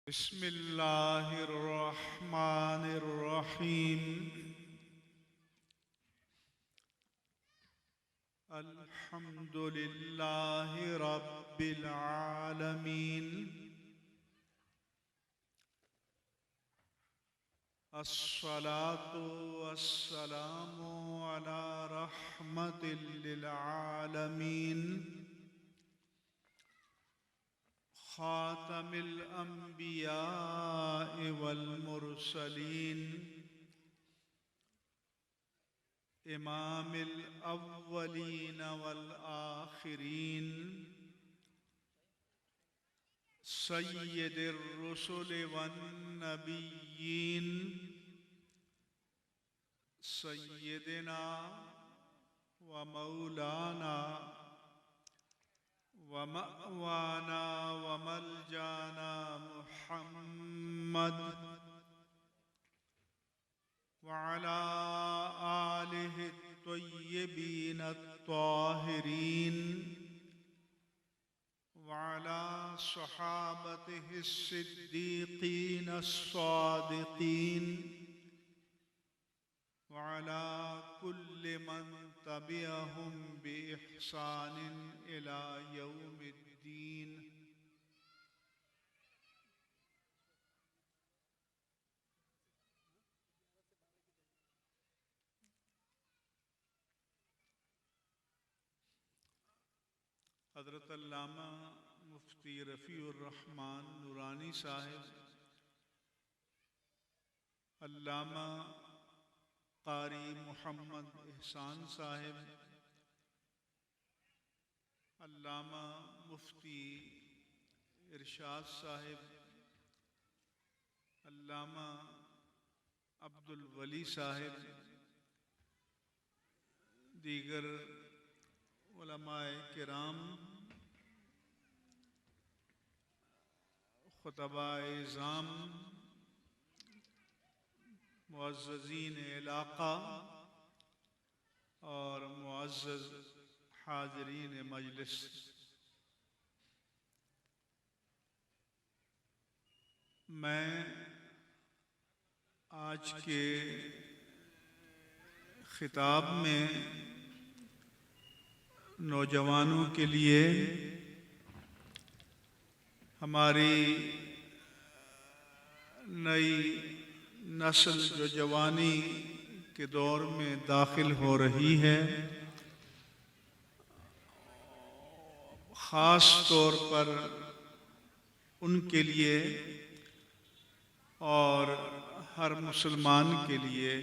बिस्मिल्लाहिर्रहमानिर्रहीम। अल्हम्दुलिल्लाहि रब्बिल आलमीन। अस्सलातु वस्सलामु अला रहमतिल लिल आलमीन। खातमिल अंबिया वल मुरसलीन। इमामिल अव्वलीन वल आखिरीन। सय्यिदिर रुसुल वन नबिय्यीन। सय्यिदिना व मौलाना व मअवाना व मलजाना मुहम्मद व अला आलिहि त्वय्यिबीन अत्ताहिरीन व अला सहाबतिहि सिद्दीकीन अस्सादिकीन व अला कुल्लि मन तबिअहुम बिइहसानिन इला यौमिद्दीन। हज़रत अल्लामा मुफ्ती रफ़ीउर रहमान नूरानी साहिब, अल्लामा क़ारी मोहम्मद एहसान साहिब, अल्लामा मुफ्ती इरशाद साहिब, अल्लामा अब्दुल वली साहिब, दीगर उलमाए किराम, खुतबाए इज़ाम, मुअज़्ज़ज़ीन इलाक़ा और मुअज़्ज़ज़ हाज़रीन मजलिस, मैं आज के खिताब में नौजवानों के लिए हमारी नई नस्ल जो जवानी के दौर में दाखिल हो रही है, ख़ास तौर पर उनके लिए और हर मुसलमान के लिए,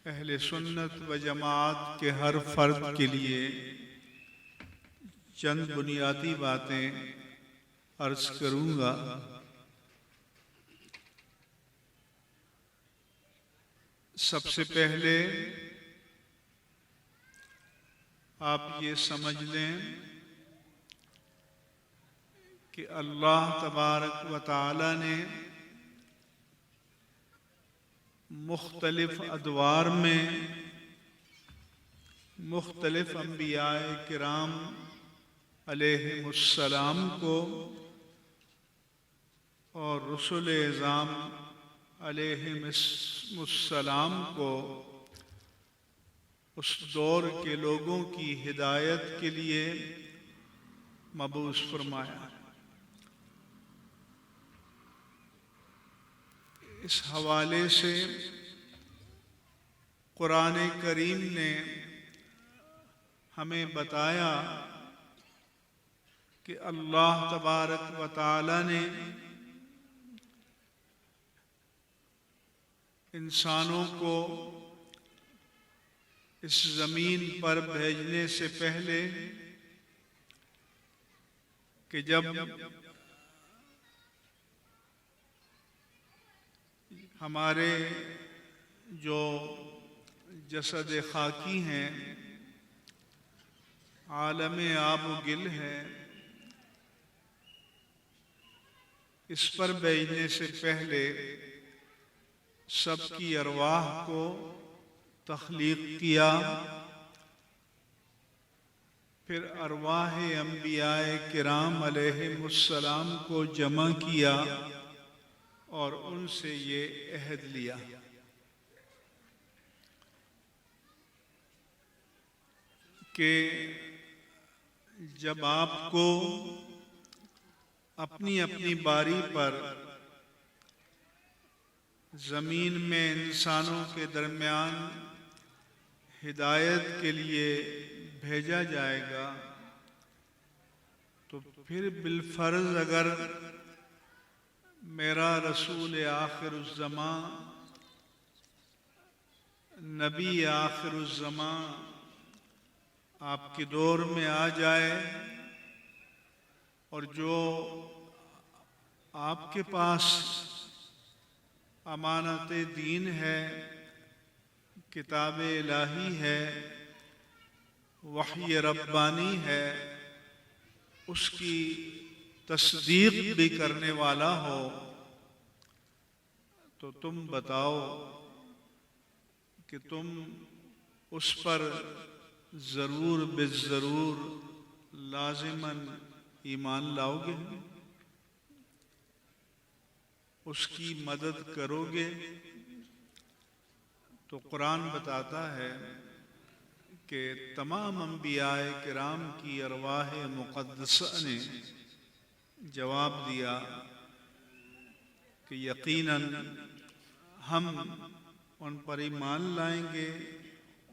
अहले सुन्नत व जमात के हर फर्द के लिए चंद बुनियादी बातें अर्ज़ करूँगा। सबसे पहले आप ये समझ लें कि अल्लाह तबारक व तआला ने मुख्तलिफ अदवार में मुख्तलिफ अंबियाए किराम अलैहिमुस्सलाम को और रुसुल इज़ाम अलैहिमुस्सलाम को उस दौर के लोगों की हिदायत के लिए मबूस फरमाया। इस हवाले से कुरान करीम ने हमें बताया कि अल्लाह तबारक व तआला ने इंसानों को इस ज़मीन पर भेजने से पहले कि जब हमारे जो जसद खाकी हैं, आलम आब गिल है, इस पर भेजने से पहले सबकी अरवाह को तख्लीक किया फिर अरवाह अंबियाए किराम अलैहिमुस्सलाम को जमा किया और उनसे ये अहद लिया कि जब आपको अपनी अपनी बारी पर ज़मीन में इंसानों के दरमियान हिदायत के लिए भेजा जाएगा तो फिर बिलफर्ज अगर मेरा रसूल आखिरुज़्ज़मा नबी आखिरुज़्ज़मा आपके दौर में आ जाए और जो आपके पास अमानत दीन है, किताब इलाही है, वही रब्बानी है, उसकी तस्दीक भी करने वाला हो तो तुम बताओ कि तुम उस पर ज़रूर बिज़रूर लाज़िमन ईमान लाओगे, उसकी मदद करोगे। तो कुरान बताता है कि तमाम अंबियाए किराम की अरवाह मुक़द्दसा ने जवाब दिया कि यकीनन हम उन पर ईमान लाएंगे,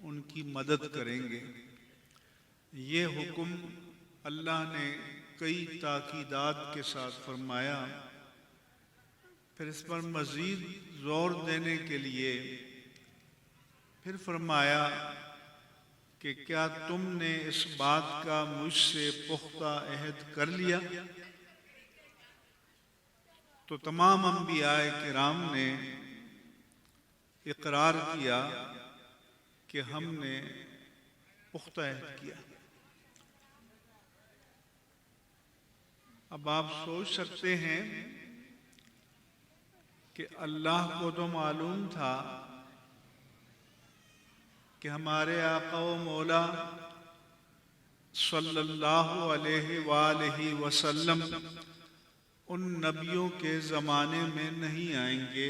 उनकी मदद करेंगे। ये हुक्म अल्लाह ने कई ताकीदात के साथ फरमाया। फिर इस पर मज़ीद ज़ोर देने के लिए फिर फरमाया कि क्या तुमने इस बात का मुझसे पुख्ता अहद कर लिया? तो तमाम अंबियाए किराम ने इकरार किया कि हमने पुख्ता अहद किया। अब आप सोच सकते हैं कि अल्लाह को तो मालूम था कि हमारे आका व मौला सल्लल्लाहु अलैहि वसल्लम उन नबियों के ज़माने में नहीं आएंगे,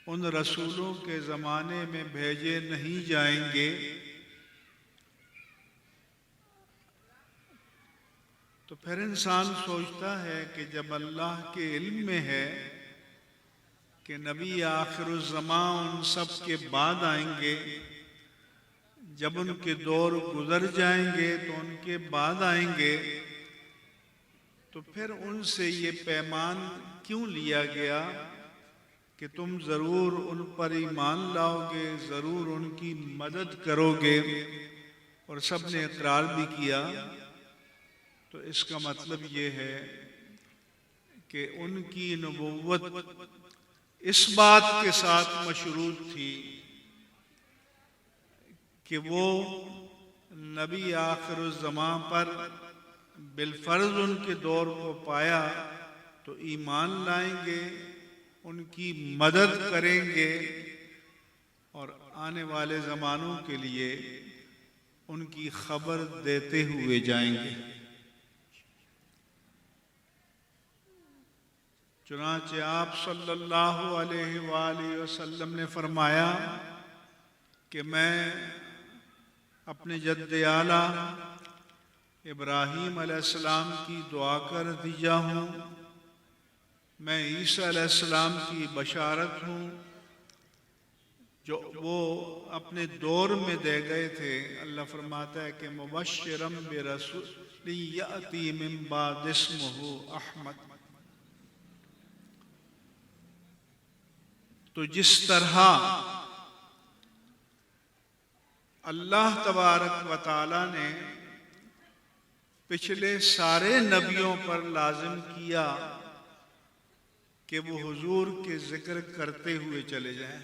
उन रसूलों के ज़माने में भेजे नहीं जाएंगे। तो फिर इंसान सोचता है कि जब अल्लाह के इल्म में है कि नबी आखिरुज़्ज़मा उन सब के बाद आएंगे, जब उनके दौर गुजर जाएंगे तो उनके बाद आएंगे, तो फिर उनसे ये पैमान क्यों लिया गया कि तुम ज़रूर उन पर ईमान लाओगे, ज़रूर उनकी मदद करोगे? और सब ने इकरार भी किया। तो इसका मतलब ये है कि उनकी नबुव्वत इस बात के साथ मशरूत थी कि वो नबी आखिरुज़्ज़मा पर बिलफर्ज उनके दौर को पाया तो ईमान लाएंगे, उनकी मदद करेंगे और आने वाले ज़मानों के लिए उनकी खबर देते हुए जाएंगे। चुनांचे आप सल्लल्लाहु अलैहि वसल्लम ने फरमाया कि मैं अपने जद्द आला इब्राहीम अलैहिस्सलाम की दुआ का नतीजा हूँ, मैं ईसा अलैहिस्सलाम की बशारत हूँ जो वो अपने दौर में दे गए थे। अल्लाह फरमाता है कि मुबश्शिरम बिरसूलिन याती मिन बाद इस्मुहु अहमद। तो जिस तरह अल्लाह तबारक व तआला ने पिछले सारे नबियों पर लाजिम किया कि वो हुजूर के जिक्र करते हुए चले जाएं,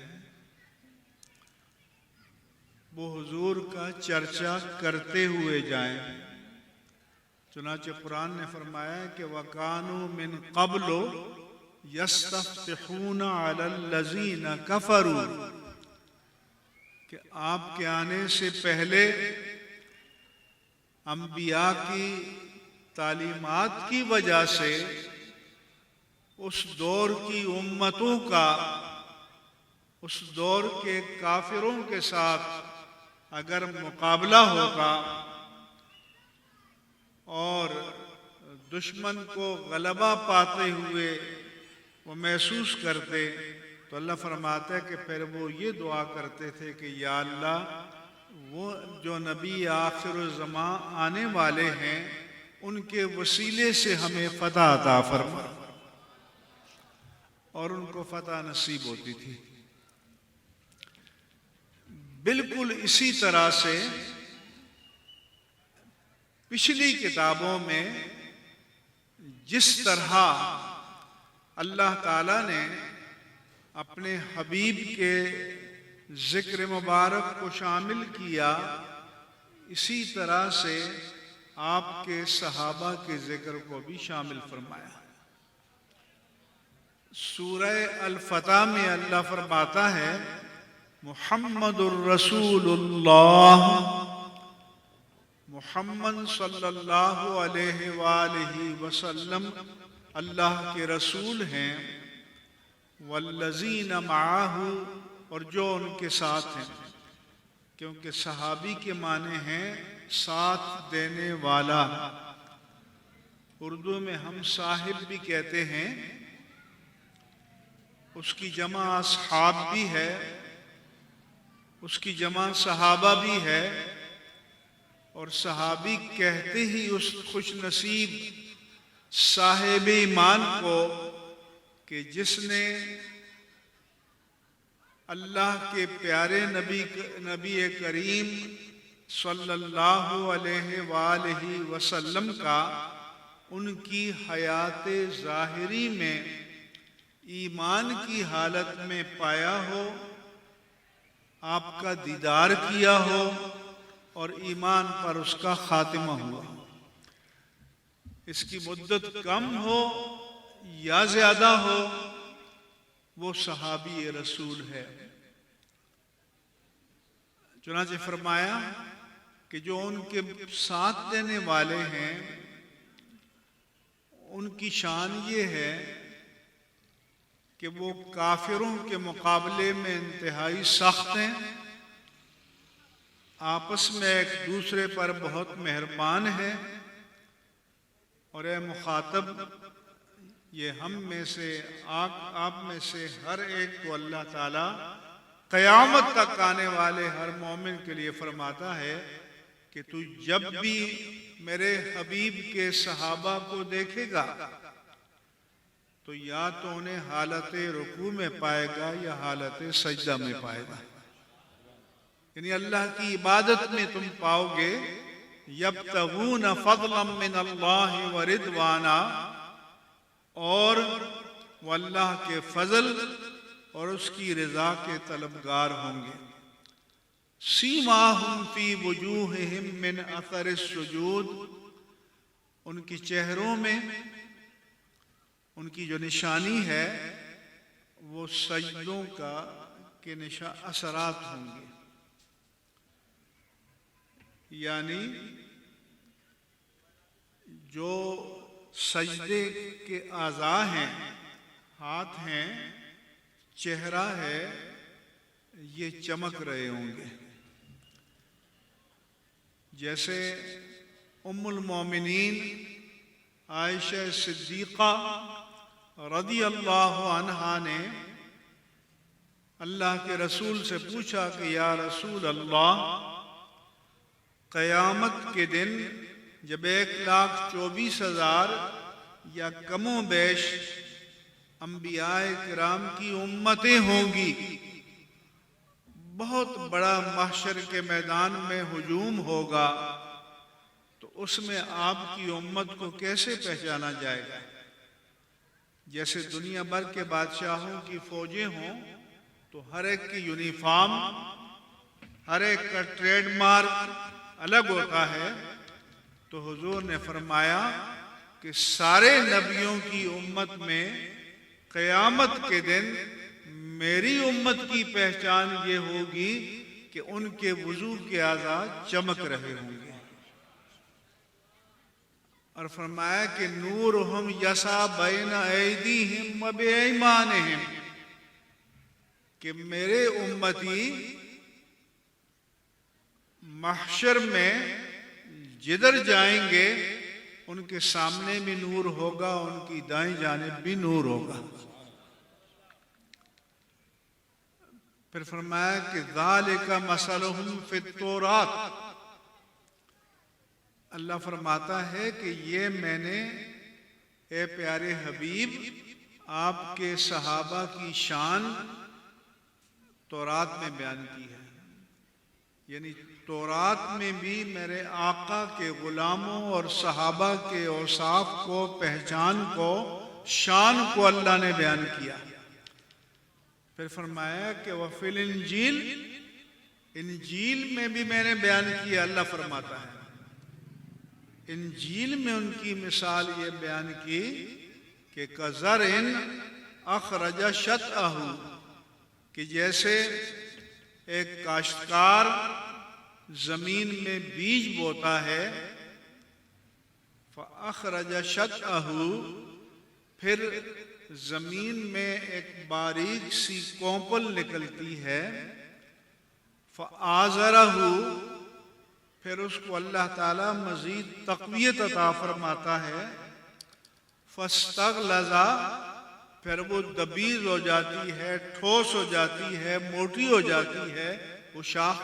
वो हुजूर का चर्चा करते हुए जाएं। चुनांचे कुरान ने फरमाया कि वकानु मिन क़ब्लु यस्तफ्तिहून अलल्लज़ीना कफ़रू, कि आपके आने से पहले अंबिया की तालीमात की वजह से उस दौर की उम्मतों का, उस दौर के काफिरों के साथ अगर मुकाबला होगा और दुश्मन को गलबा पाते हुए वो महसूस करते, तो अल्लाह फरमाता है कि फिर वो ये दुआ करते थे कि या अल्लाह, वो जो नबी आखिर ज़मां आने वाले हैं उनके वसीले से हमें फतह अता फरमा। और उनको फतह नसीब होती थी। बिल्कुल इसी तरह से पिछली किताबों में जिस तरह अल्लाह ताला ने अपने हबीब के जिक्र मुबारक को शामिल किया, इसी तरह से आपके सहाबा के जिक्र को भी शामिल फरमाया। सूरह अल-फतह में अल्लाह फरमाता है, मुहम्मदुर रसूलुल्लाह, मुहम्मद सल्लल्लाहु अलैहि वसल्लम अल्लाह के रसूल हैं, वल्लज़ीना माअहू, और जो उनके साथ हैं, क्योंकि सहाबी के माने हैं साथ देने वाला। उर्दू में हम साहिब भी कहते हैं, उसकी जमा असहाब भी है, उसकी जमा सहाबा भी है, और सहाबी कहते ही उस खुश नसीब साहिब ईमान को कि जिसने अल्लाह के प्यारे नबी करीम सल्लल्लाहु अलैहि वसल्लम का उनकी हयात ज़ाहिरी में ईमान की हालत में पाया हो, आपका दीदार किया हो और ईमान पर उसका खातिमा हुआ। इसकी मुद्दत कम हो या ज्यादा हो, वो सहाबी रसूल है। चुनांचे फरमाया कि जो उनके साथ देने वाले हैं उनकी शान ये है कि वो काफिरों के मुकाबले में इंतहाई सख्त हैं, आपस में एक दूसरे पर बहुत मेहरबान है। और ए मुखातब, ये हम में से आप में से हर एक को अल्लाह ताला क़यामत तक आने वाले हर मोमिन के लिए फरमाता है कि तू जब भी मेरे हबीब के सहाबा को देखेगा तो या तो उन्हें हालत रुकू में पाएगा या हालत सजदा में पाएगा। यानी अल्लाह की इबादत में तुम पाओगे यब्तगून फज़लन मिन अल्लाह व रिदवाना, और वो अल्लाह के फजल और उसकी रजा के तलबगार होंगे। सीमाहुम फी वजूहिहिम मिन अथरिस सुजूद, उनकी चेहरों में उनकी जो निशानी है वो सजदों का के असरात होंगे। यानी जो सजदे के आज़ा हैं, हाथ हैं, चेहरा है, ये चमक रहे होंगे। जैसे उम्मुल मोमिनीन आयशा सिद्दीक़ा रज़ी अल्लाहु अन्हा ने अल्लाह के रसूल से पूछा कि या रसूल अल्लाह, क़यामत के दिन जब 1,24,000 या कमो बेश अंबियाए किराम की उम्मतें होंगी, बहुत बड़ा महशर के मैदान में हुजूम होगा, तो उसमें आपकी उम्मत को कैसे पहचाना जाएगा? जैसे दुनिया भर के बादशाहों की फौजें हों तो हर एक की यूनिफॉर्म, हर एक का ट्रेडमार्क अलग होता है, तो हुजूर ने फरमाया कि सारे नबियों की उम्मत में क़यामत के दिन मेरी उम्मत की पहचान ये होगी कि उनके वुजू के आज़ा चमक रहे होंगे। और फरमाया कि नूरुहुम यसा बैन ऐदीहिम व बिअयमानिहिम, कि मेरे उम्मती महशर में जिधर जाएंगे उनके सामने भी नूर होगा, उनकी दाएं जानिब भी नूर होगा। फिर फरमाया कि ज़ालिका मसलुहुम फित्तौरात, अल्लाह फरमाता है कि ये मैंने ए प्यारे हबीब आपके सहाबा की शान तौरात में बयान की है। यानी तौरात में भी मेरे आका के गुलामों और सहाबा के औसाफ को, पहचान को, शान को अल्लाह ने बयान किया। फिर फरमाया कि वफिल इंजील, इंजील में भी मैंने बयान किया। अल्लाह फरमाता है इंजील में उनकी मिसाल ये बयान की कि कज़रइन अखरज शतअहू, कि जैसे एक काश्तकार जमीन में बीज बोता है, फ़अखरज शतअहू, फिर जमीन में एक बारीक सी कोंपल निकलती है, फ़आज़रहू, फिर उसको अल्लाह ताला मजीद तक़वियत अता फरमाता है, फ़स्तग़लज़ा, फिर वो दबीज़ हो जाती है, ठोस हो जाती है, मोटी हो जाती है वो शाख,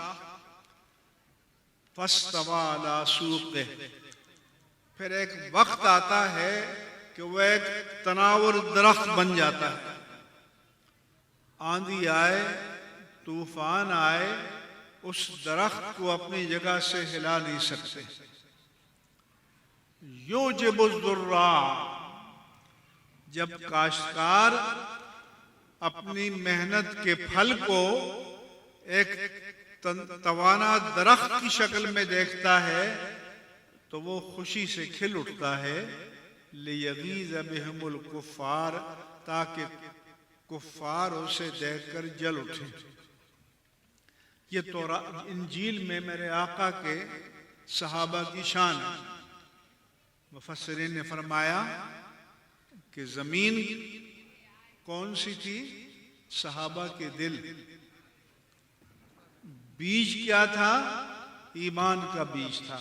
फ़स्तवा अला सूक़िह, फिर एक वक्त आता है कि वह एक तनावर दरख्त बन जाता है। आंधी आए, तूफान आए, उस दरख्त को अपनी जगह से हिला नहीं सकते। युजिबुज़्ज़ुर्रा, जब काश्तकार अपनी मेहनत के फल को एक तवाना दरख्त की शक्ल में देखता है तो वो खुशी से खिल उठता है। लियगीज़ बिहिमुल कुफ़ार, ताकि कुफ़ार उसे देखकर जल उठे। ये तौरात इंजील में मेरे आका के सहाबा की शान है। मुफस्सिरीन ने फरमाया कि जमीन कौन सी थी? सहाबा के दिल। बीज क्या था? ईमान का बीज था।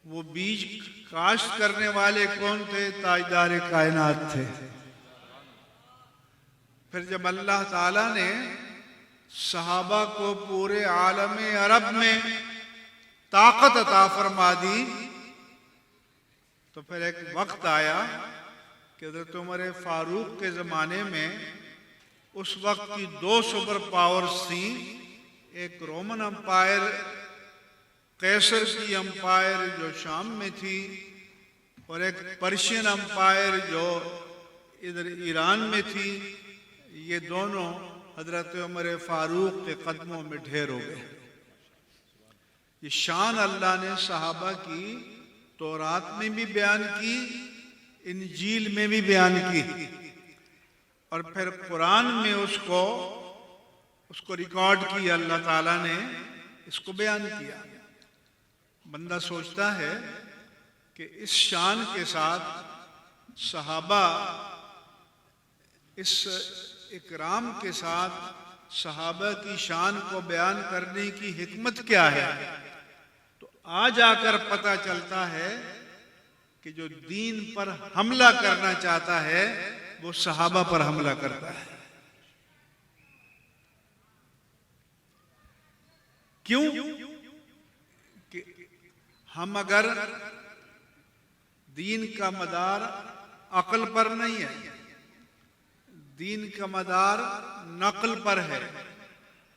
वो बीज काश्त करने वाले कौन थे? ताजदार कायनात थे। फिर जब अल्लाह ताला ने सहाबा को पूरे आलम अरब में ताकत अता फरमा दी तो फिर एक वक्त आया कि हज़रत उमर फारूक के ज़माने में उस वक्त की दो सुपर पावर्स थी। एक रोमन अम्पायर, कैसर की अम्पायर जो शाम में थी, और एक पर्शियन अम्पायर जो इधर ईरान में थी। ये दोनों हज़रत उमर फारूक के कदमों में ढेर हो गए। ये शान अल्लाह ने सहाबा की तौरात में भी बयान की, इंजील में भी बयान की, और फिर कुरान में उसको रिकॉर्ड किया। अल्लाह ताला ने इसको बयान किया। बंदा सोचता है कि इस शान के साथ सहाबा, इस इकराम के साथ सहाबा की शान को बयान करने की हिकमत क्या है? तो आज आकर पता चलता है कि जो दीन पर हमला करना चाहता है वो सहाबा पर हमला करता है। क्यों? कि हम अगर दीन का मदार अक्ल पर नहीं है, दीन का मदार नकल पर है।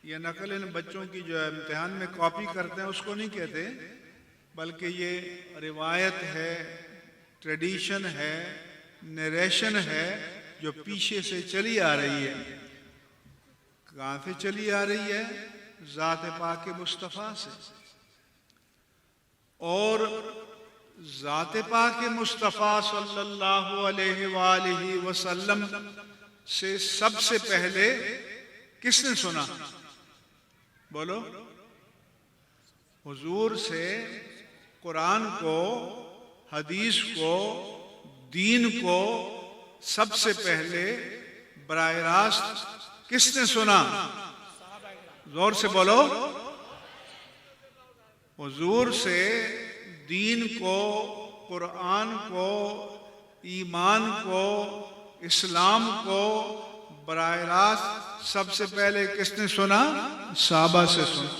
ये नकल इन बच्चों की जो है इम्तिहान में कॉपी करते हैं उसको नहीं कहते, बल्कि ये रिवायत है, ट्रेडिशन है, नरेशन है जो पीछे से चली आ रही है। कहाँ से चली आ रही है? ज़ात पाक मुस्तफ़ा से। और ज़ात पाक मुस्तफ़ा सल्लल्लाहु अलैहि वसल्लम से सबसे पहले किसने सुना? बोलो। हुजूर से कुरान को हदीस को, दीन को सबसे पहले बराह रास्त किसने सुना? जोर से बोलो। हुजूर से दीन को, कुरान को, ईमान को, इस्लाम को बराह रास्त सबसे पहले किसने सुना? सहाबा से सुना।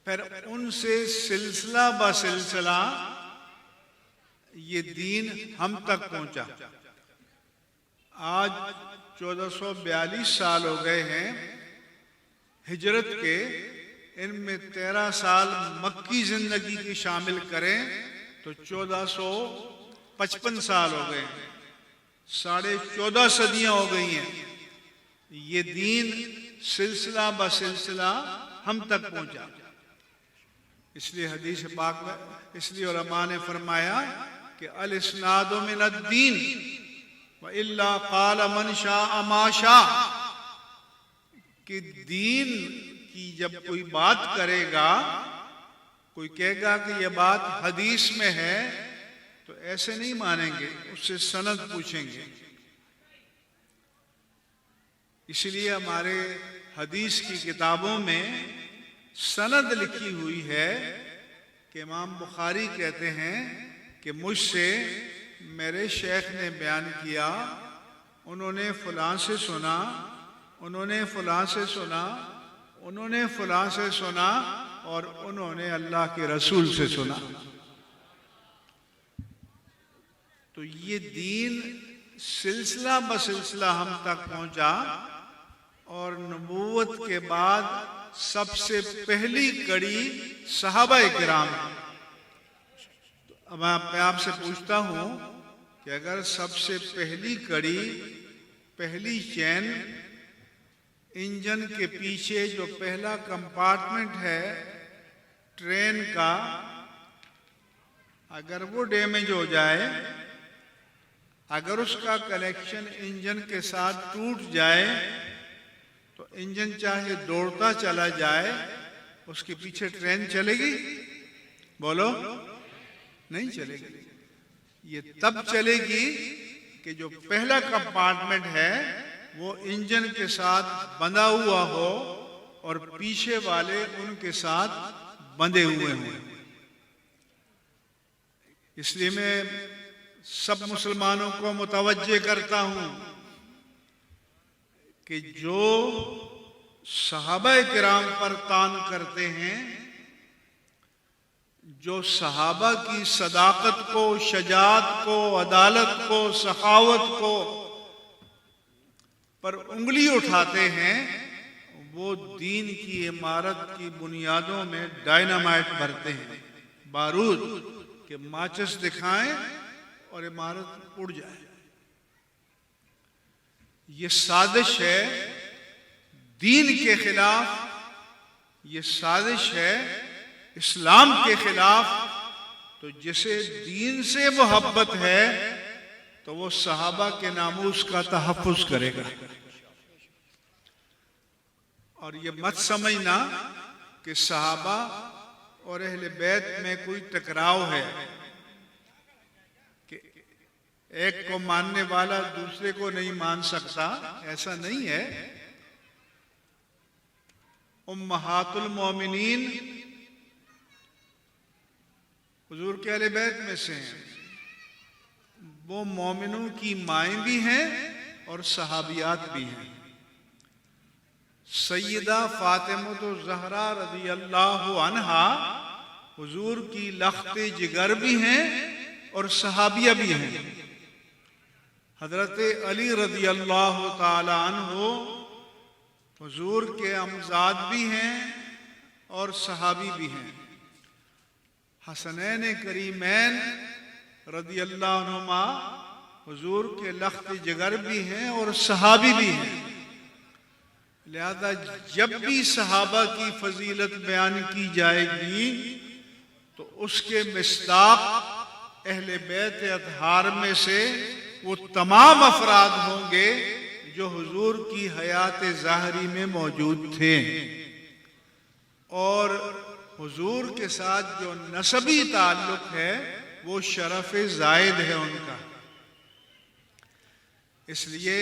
फिर उनसे सिलसिला ब सिलसिला ये दीन हम तक पहुंचा। आज 1442 साल हो गए हैं हिजरत के। इनमें 13 साल मक्की जिंदगी की शामिल करें तो 1455 साल हो गए हैं। 14.5 सदियां हो गई हैं। ये दीन सिलसिला ब सिलसिला हम तक पहुंचा। इसलिए हदीस पाक में, इसलिए उलमा ने फरमाया कि अल इस्नादु मिन अद-दीन व इल्ला क़ाल मन शाअ मा शाअ, कि दीन की जब कोई बात करेगा, कोई कहेगा कि यह बात हदीस में है, तो ऐसे नहीं मानेंगे, उससे सनद पूछेंगे। इसलिए हमारे हदीस की किताबों में सनद लिखी हुई है कि इमाम बुखारी कहते हैं कि मुझसे मेरे शेख ने बयान किया, उन्होंने फलां से सुना, उन्होंने फलां से सुना, उन्होंने फलां से सुना, और उन्होंने अल्लाह के रसूल से सुना। तो ये दीन सिलसिला ब सिलसिला हम तक पहुंचा। और नबूवत के बाद सबसे पहली कड़ी सहाबाए किराम। तो अब मैं आपसे पूछता हूं कि अगर सबसे पहली कड़ी, पहली चैन, इंजन के पीछे जो पहला कंपार्टमेंट है ट्रेन का, अगर वो डैमेज हो जाए, अगर उसका कनेक्शन इंजन के साथ टूट जाए, तो इंजन चाहे दौड़ता चला जाए, उसके पीछे ट्रेन चलेगी? बोलो, नहीं चलेगी। ये तब चलेगी कि जो पहला कंपार्टमेंट है वो इंजन के साथ बंधा हुआ हो और पीछे वाले उनके साथ बंधे हुए हों। इसलिए मैं सब मुसलमानों को मुतवज्जे करता हूं कि जो सहाबाए किराम पर तान करते हैं, जो सहाबा की सदाकत को, शजाअत को, अदालत को, सखावत को पर उंगली उठाते हैं, वो दीन की इमारत की बुनियादों में डायनामाइट भरते हैं, बारूद के माचिस दिखाएं और इमारत उड़ जाए। ये साजिश है दीन के खिलाफ, ये साजिश है इस्लाम के खिलाफ। तो जिसे दीन से मोहब्बत है तो वो सहाबा के नामूस का तहफ़्फ़ुज़ करेगा। और ये मत समझना कि सहाबा और अहले बैत में कोई टकराव है, कि एक को मानने वाला दूसरे को नहीं मान सकता, ऐसा नहीं है। उम्महातुल मोमिनीन हुजूर के अहले बैत में से हैं। वो मोमिनों की माएँ भी हैं और सहाबियात भी हैं। सैयदा फातिमा ज़हरा रज़ी अल्लाहु अन्हा हुजूर की लख्ते जिगर भी हैं और सहाबिया भी हैं। हजरत अली रज़ी अल्लाहु ताला अन्हु हुजूर के अमजाद भी हैं और सहाबी भी हैं। हसनैन करीमैन रज़ी अल्लाहु अन्हुमा हुजूर के लख्ते जिगर भी हैं और सहाबी भी हैं। लिहाजा जब भी सहाबा की फजीलत बयान की जाएगी तो उसके मिस्दाक अहले बैत अतहार में से वो तमाम अफराद होंगे जो हुजूर की हयात ज़ाहरी में मौजूद थे। और हुजूर के साथ जो नसबी ताल्लुक है वो शरफ जायद है उनका। इसलिए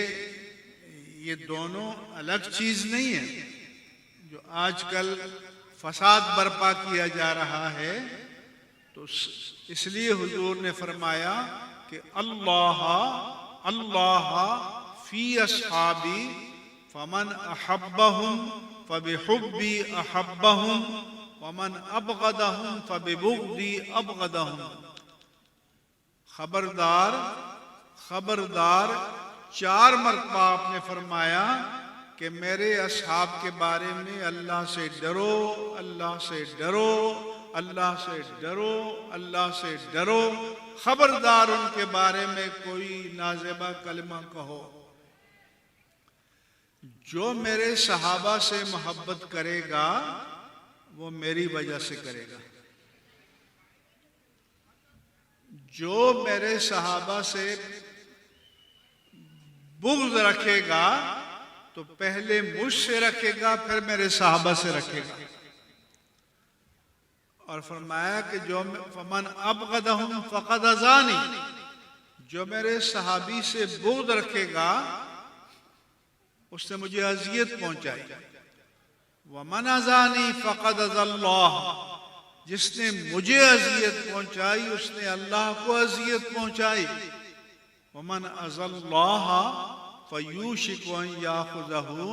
ये दोनों अलग चीज नहीं है। जो आजकल फसाद बर्पा किया जा रहा है, तो इसलिए हुजूर ने फरमाया कि अल्लाह अल्लाह फी अस्हाबी फमन अहब्बहुम फबिहुब्बी अहब्बहुम वमन अबगदहुम फबिबुग़दी अबगदहुम। खबरदार खबरदार 4 मरतबा आपने फरमाया कि मेरे असहाब के बारे में अल्लाह से डरो, अल्लाह से डरो, अल्लाह से डरो, अल्लाह से डरो। खबरदार उनके बारे में कोई नाज़ेबा कलमा कहो। जो मेरे सहाबा से मोहब्बत करेगा वो मेरी वजह से करेगा। जो मेरे सहाबा से बुग़्ज़ रखेगा तो पहले मुझसे रखेगा, फिर मेरे सहाबा से रखेगा। और फरमाया कि जो फमन अबगदहुम फ़क़द अज़ानी, जो मेरे सहाबी से बुग़्ज़ रखेगा उसने मुझे अज़ियत पहुंचाई। वमन अज़ानी फ़क़द अज़ल्लाह, जिसने मुझे अज़ियत पहुंचाई उसने अल्लाह को अज़ियत पहुंचाई। वमन अज़ल्लाह फ़यूशिकु अन याख़ुज़हु,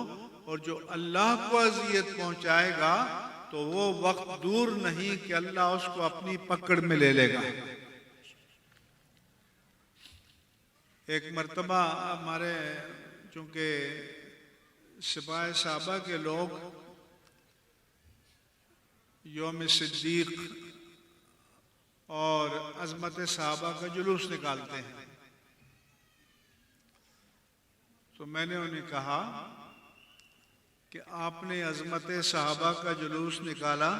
और जो अल्लाह को अज़ियत पहुंचाएगा तो वो वक्त दूर नहीं कि अल्लाह उसको अपनी पकड़ में ले लेगा। एक मर्तबा हमारे चूंकि सिपाही साहबा के लोग यौम सिद्दीक और अज़मत साहबा का जुलूस निकालते हैं, तो मैंने उन्हें कहा कि आपने अज़मत साहबा का जुलूस निकाला,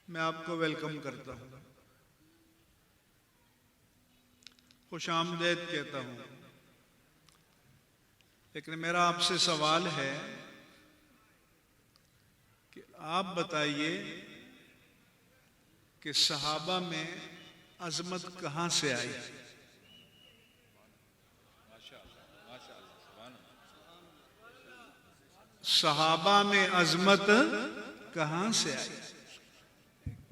मैं आपको वेलकम करता हूँ, खुश आमदेद कहता हूँ। लेकिन मेरा आपसे सवाल है कि आप बताइए कि सहाबा में अज़मत कहाँ से आई? सहाबा में अज़मत कहाँ से आई?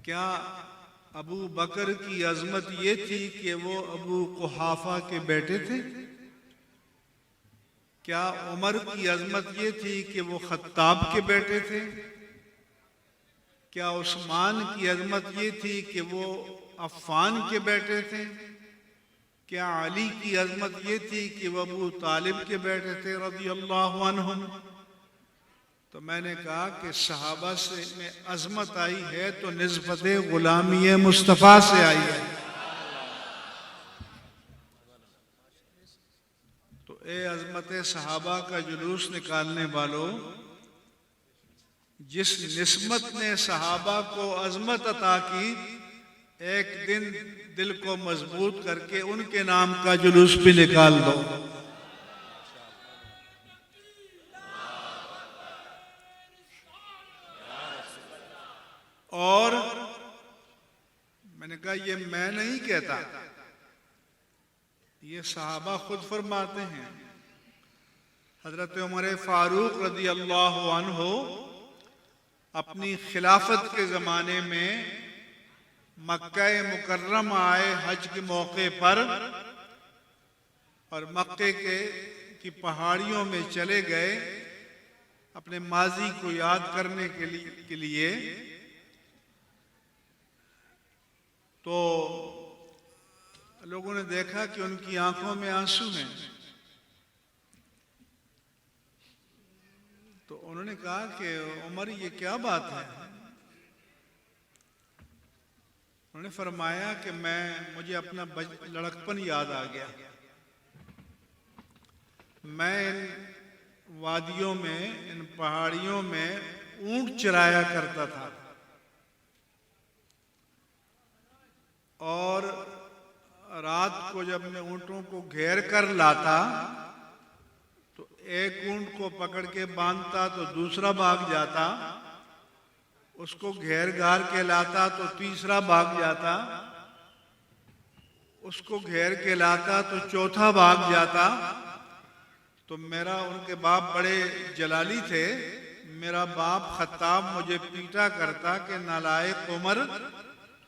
क्या अबू बकर की अज़मत ये थी कि वो अबू कुहाफा के बेटे थे? क्या उमर की अज़मत ये थी कि वो खत्ताब के बेटे थे? क्या उस्मान की अज़मत ये थी कि वो अफ़ान के बेटे थे? क्या अली की अज़मत ये थी कि वो अबू तालिब के बेटे थे रज़ियल्लाहु अन्हुम? तो मैंने कहा कि सहाबा से में अज़मत आई है तो निस्बत गुलामी मुस्तफ़ा से आई है। तो ए अज़मत सहाबा का जुलूस निकालने वालों, जिस निस्बत ने सहाबा को अज़मत अता की, एक दिन दिल को मजबूत करके उनके नाम का जुलूस भी निकाल दो। और मैंने कहा ये मैं नहीं कहता, ये सहाबा खुद फरमाते हैं। हजरत उमर फारूक रज़ी अल्लाहु अन्हु अपनी खिलाफत के ज़माने में मक्का मुकर्रमा आए हज के मौके पर, और मक्के की पहाड़ियों में चले गए अपने माजी को याद करने के लिए। तो लोगों ने देखा कि उनकी आंखों में आंसू हैं, तो उन्होंने कहा कि उमर ये क्या बात है? उन्होंने फरमाया कि मुझे अपना लड़कपन याद आ गया। मैं इन वादियों में, इन पहाड़ियों में ऊंट चराया करता था, और रात को जब मैं ऊंटों को घेर कर लाता तो एक ऊंट को पकड़ के बांधता तो दूसरा भाग जाता, उसको घेर घार के लाता तो तीसरा भाग जाता, उसको घेर के लाता तो चौथा भाग जाता। तो मेरा, उनके बाप बड़े जलाली थे, मेरा बाप खत्ताब मुझे पीटा करता कि नालायक उमर,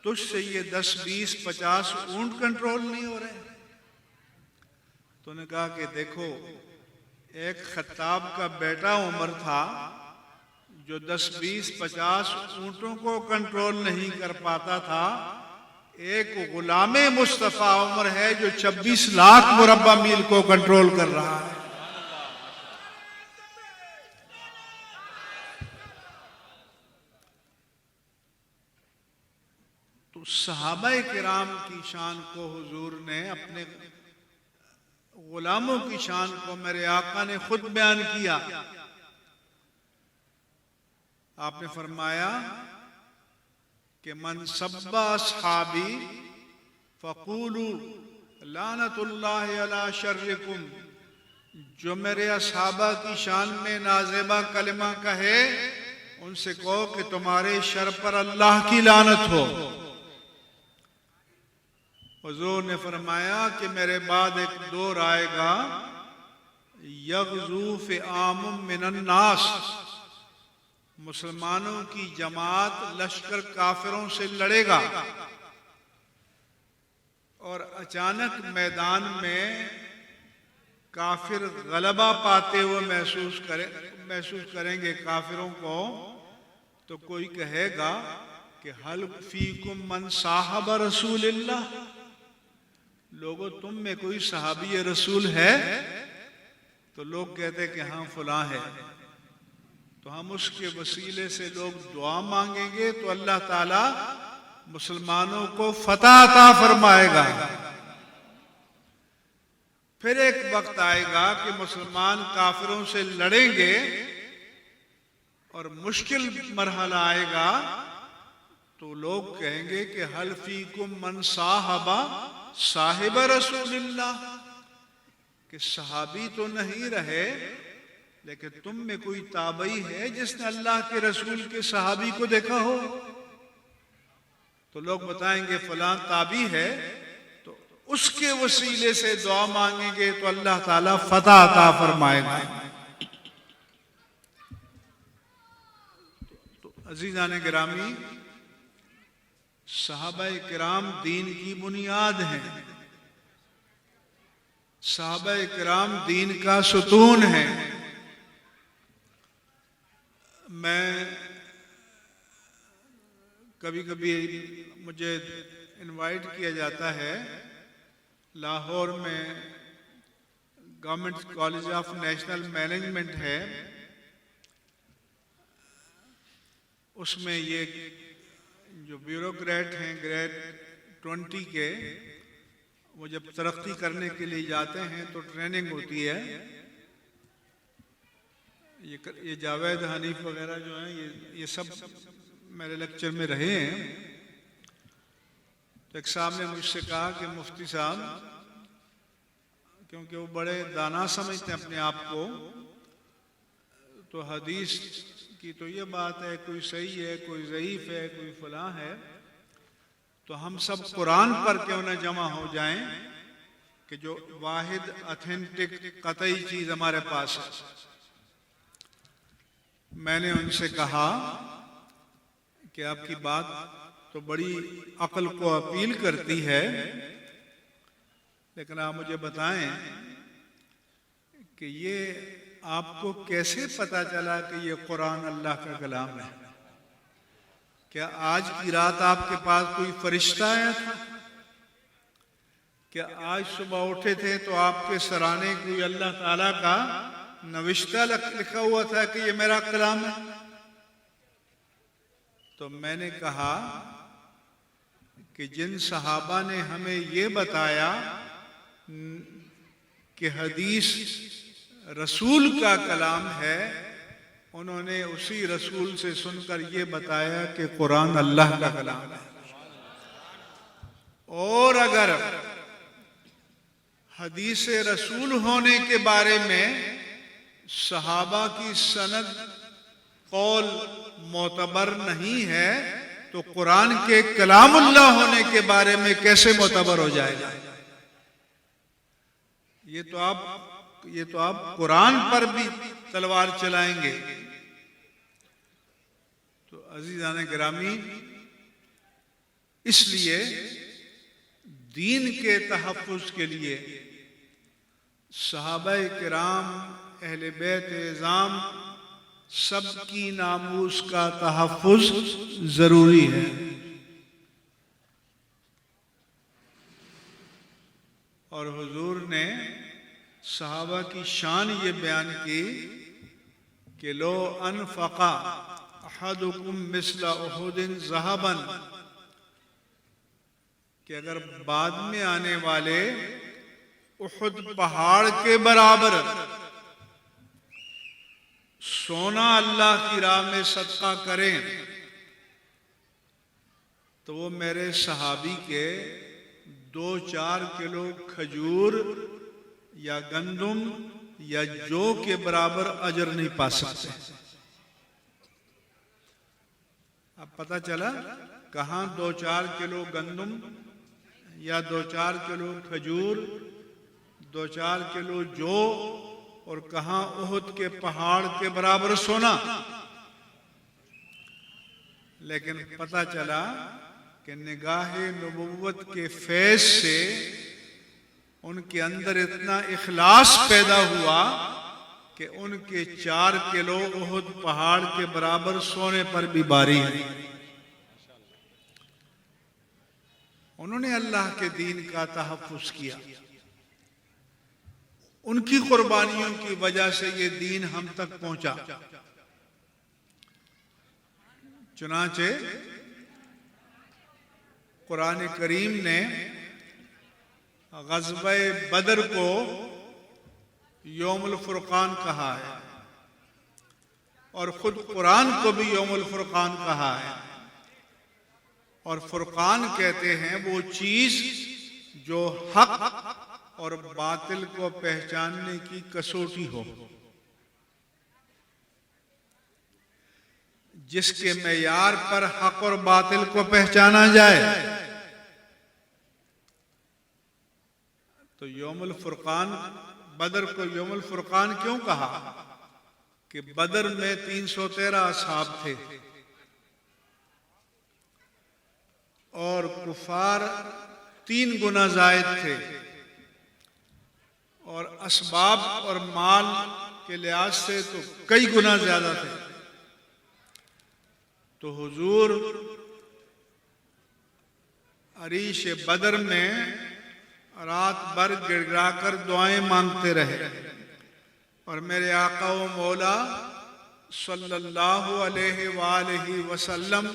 तुझसे ये 10, 20, 50 ऊंट कंट्रोल नहीं हो रहे। तो उन्होंने कहा कि देखो, एक खत्ताब का बेटा उमर था जो 10, 20, 50 ऊंटों को कंट्रोल नहीं कर पाता था। एक गुलामे मुस्तफा उमर है जो 26 लाख मुरब्बा मील को कंट्रोल कर रहा है। तो सहाबाए किराम की शान को हुजूर ने, अपने गुलामों की शान को मेरे आका ने खुद बयान किया। आपने फरमाया कि मन सब्बा अस्हाबी फकूलू लानतुल्लाहि अला शर्रिकुम, जो मेरे असहाबा की शान में नाज़ेबा कलिमा कहे उनसे कहो कि तुम्हारे शर पर अल्लाह की लानत हो। हुजूर ने फरमाया कि मेरे बाद एक दौर आएगा, यग़ज़ू फ़िआम मिनन नास, मुसलमानों की जमात लश्कर काफिरों से लड़ेगा और अचानक मैदान में काफिर गलबा पाते हुए महसूस करेंगे काफिरों को। तो कोई कहेगा कि हल फीकुम मन साहब रसूलिल्लाह, लोगों तुम में कोई सहाबी रसूल है? तो लोग कहते कि हाँ फलां है। तो हम उसके वसीले से लोग दुआ मांगेंगे तो अल्लाह ताला मुसलमानों को फतह अता फरमाएगा। फिर एक वक्त आएगा कि मुसलमान काफिरों से लड़ेंगे और मुश्किल मरहला आएगा तो लोग कहेंगे कि हल फीकुम मन साहबा साहिब रसूलिल्लाह, कि सहाबी तो नहीं रहे लेकिन तुम में कोई ताबई है जिसने अल्लाह के रसूल के सहाबी को देखा हो? तो लोग बताएंगे फलां ताबी है। तो उसके वसीले से दुआ मांगेंगे तो अल्लाह ताला फतह अता फरमाएगा। तो अजीज़ान गिरामी, सहाबाए किराम दीन की बुनियाद हैं, सहाबाए किराम दीन का सुतून है। मैं कभी कभी मुझे इनवाइट किया जाता है, लाहौर में government college of national management है, उसमें ये जो ब्यूरोक्रेट हैं ग्रेड 20 के, वो जब तरक्की करने के लिए जाते हैं तो ट्रेनिंग होती है। ये जावेद हनीफ वगैरह जो हैं ये सब मेरे लेक्चर में रहे हैं। तो एक साहब ने मुझसे कहा कि मुफ्ती साहब, क्योंकि वो बड़े दाना समझते हैं अपने आप को, तो हदीस की तो ये बात है कोई सही है कोई ज़ईफ है कोई फलां है, तो हम सब कुरान पर क्यों न जमा हो जाएं कि जो वाहिद ऑथेंटिक कतई चीज़ हमारे पास है। मैंने उनसे कहा कि आपकी बात तो बड़ी अक्ल को अपील करती है, लेकिन आप मुझे बताएं कि ये आपको कैसे पता चला कि ये कुरान अल्लाह का कलाम है? क्या आज की रात आपके पास कोई फरिश्ता आया था? क्या आज सुबह उठे थे तो आपके सराने कोई अल्लाह ताला का नविश्ता लिखा हुआ था कि ये मेरा कलाम है? तो मैंने कहा कि जिन सहाबा ने हमें ये बताया कि हदीस रसूल का कलाम है, उन्होंने उसी रसूल से सुनकर ये बताया कि कुरान अल्लाह का कलाम है। और अगर हदीस रसूल होने के बारे में सहाबा की सनद, कौल मोतबर नहीं है तो कुरान के कलामुल्लाह होने के बारे में कैसे मोतबर हो जाएगा? ये तो आप कुरान पर भी तलवार चलाएंगे। तो अजीजान गिरामी, इसलिए दीन के तहफ़्फ़ुज़ के लिए सहाबाए किराम, अहले बैत इज़ाम सबकी नामूस का तहफ़्फ़ुज़ जरूरी है। और हुजूर ने सहाबा की शान ये बयान की कि लो अनफ़क़ा अहदुकुम मिस्ला उहुदिन ज़हबन, कि अगर बाद में आने वाले उहुद पहाड़ के बराबर सोना अल्लाह की राह में सदका करें तो वो मेरे सहाबी के 2-4 किलो खजूर या गंदुम या जौ के बराबर अजर नहीं पा सकते। अब पता चला कहाँ 2-4 किलो गंदुम या 2-4 किलो खजूर, 2-4 किलो जौ, और कहाँ उहुद के पहाड़ के बराबर सोना। लेकिन पता चला कि निगाहे नबुव्वत के फैज़ से उनके अंदर इतना इखलास पैदा हुआ कि उनके 4 किलो उहुद पहाड़ के बराबर सोने पर भी बारी है। उन्होंने अल्लाह के दीन का तहफ़्फ़ुज़ किया। उनकी कुर्बानियों की वजह से ये दीन हम तक पहुंचा। चुनांचे कुरान करीम ने ग़ज़वे बदर को यौमुल फुरक़ान कहा है और खुद कुरान को भी यौमुल फुरक़ान कहा है। और फुरक़ान कहते हैं वो चीज जो हक और बातिल को पहचानने की कसौटी हो, जिसके मेयार पर हक और बातिल को पहचाना जाए। तो यौमुल फुरक़ान, बदर को यौमुल फुरक़ान क्यों कहा? कि बदर में 313 असहाब थे और कुफार 3 गुना ज़ायद थे और असबाब और माल के लिहाज से तो कई गुना ज्यादा थे। तो हुजूर अरीश बदर में रात भर गिड़गिड़ा कर दुआएं मांगते रहे और मेरे आका व मौला सल्लल्लाहु अलैहि वसल्लम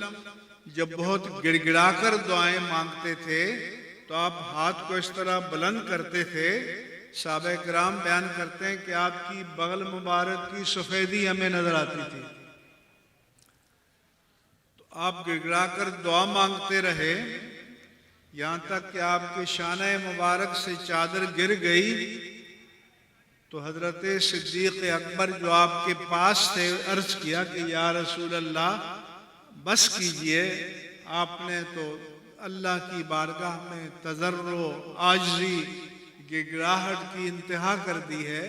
जब बहुत गिड़गिड़ा कर दुआएं मांगते थे तो आप हाथ को इस तरह बुलंद करते थे। साहबे किराम बयान करते हैं कि आपकी बगल मुबारक की सफेदी हमें नजर आती थी। तो आप गिड़गिड़ा कर दुआ मांगते रहे यहां तक कि आपके शाने मुबारक से चादर गिर गई। तो हजरत सिद्दीक अकबर जो आपके पास थे अर्ज किया कि या रसूल अल्लाह बस कीजिए, आपने तो अल्लाह की बारगाह में तजर्रो आजजी गिड़गिड़ाहट की इंतहा कर दी है।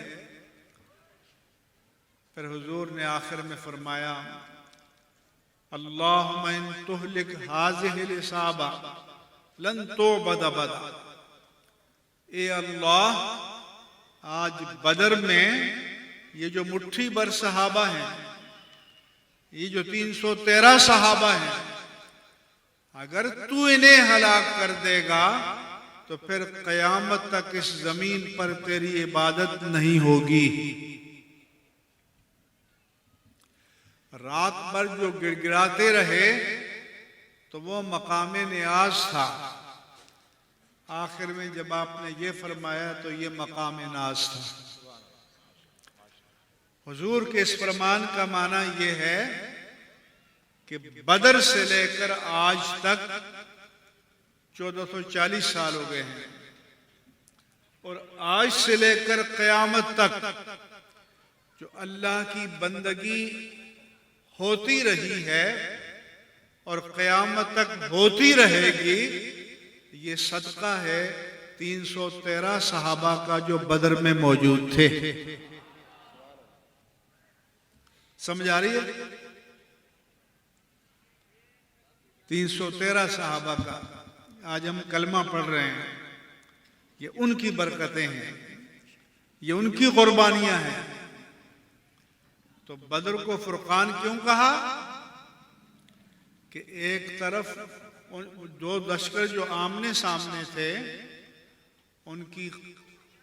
फिर हुजूर ने आखिर में फरमाया अल्लाहुम्मा इन तुहलिक हाज़िहिल इसाबा लन तुअबद अबदा। ए अल्लाह, आज बदर में ये जो मुट्ठी भर सहाबा हैं, ये जो 313 सहाबा हैं, अगर तू इन्हें हलाक कर देगा तो फिर कयामत तक इस जमीन पर तेरी इबादत नहीं होगी। रात भर जो गिड़गिड़ाते रहे तो वो मकामे नियाज था। आखिर में जब आपने ये फरमाया तो ये मकामे नाज था। हुजूर के इस फरमान का माना ये है कि बदर से लेकर आज तक 1440 साल हो गए हैं और आज से लेकर क़यामत तक जो अल्लाह की बंदगी होती रही है और क़यामत तक होती रहेगी, ये सदका है 313 सहाबा का जो बदर में मौजूद थे। समझ आ रही है? 313 सहाबा का आज हम कलमा पढ़ रहे हैं, ये उनकी बरकतें हैं, ये उनकी कुर्बानियां हैं। तो बदर को फुरकान क्यों कहा? कि एक तरफ दो लश्कर जो आमने सामने थे, उनकी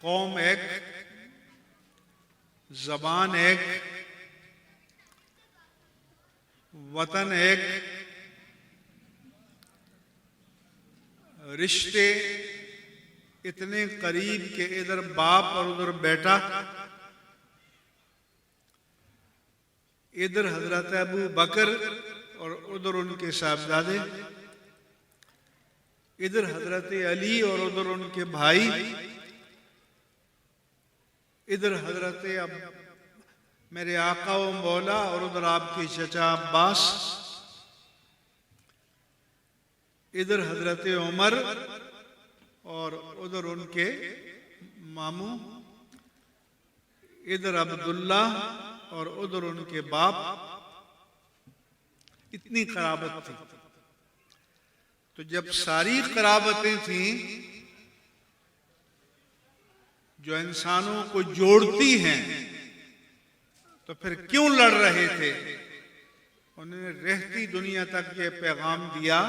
कौम एक, जबान एक, वतन एक, रिश्ते इतने करीब के इधर बाप और उधर बेटा, इधर हजरत अबू बकर और उधर उनके साहबजादे, इधर हजरत अली और उधर उनके भाई, इधर हजरत मेरे आका व मौला और उधर आपके चचा अब्बास, इधर हजरत उमर और उधर उनके मामू, इधर अब्दुल्ला और उधर उनके बाप। इतनी कराबत थी। तो जब सारी कराबतें थीं जो इंसानों को जोड़ती हैं, तो फिर क्यों लड़ रहे थे? उन्होंने रहती दुनिया तक ये पैगाम दिया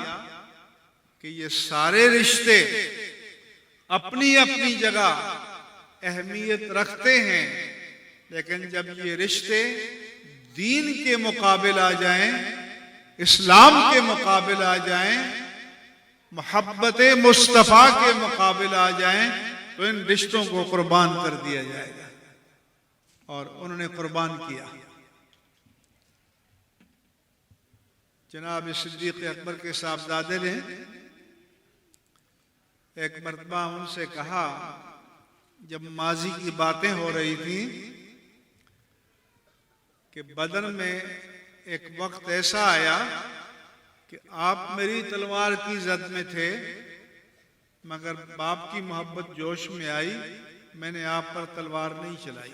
कि ये सारे रिश्ते अपनी अपनी जगह अहमियत रखते हैं, लेकिन जब ये रिश्ते दीन के मुकाबिल आ जाएं, इस्लाम के मुकाबिल आ जाएं, मोहब्बत मुस्तफ़ा के मुकाबिल आ जाएं, तो इन रिश्तों को कुर्बान कर दिया जाएगा। और उन्होंने कुर्बान किया। जनाब सिद्दीक़ अकबर के साहबजादे ने एक मरतबा उनसे कहा, जब माजी की बातें हो रही थी, कि बदर में एक वक्त ऐसा आया कि आप मेरी तलवार की जद में थे, मगर बाप की मोहब्बत जोश में आई, मैंने आप पर तलवार नहीं चलाई।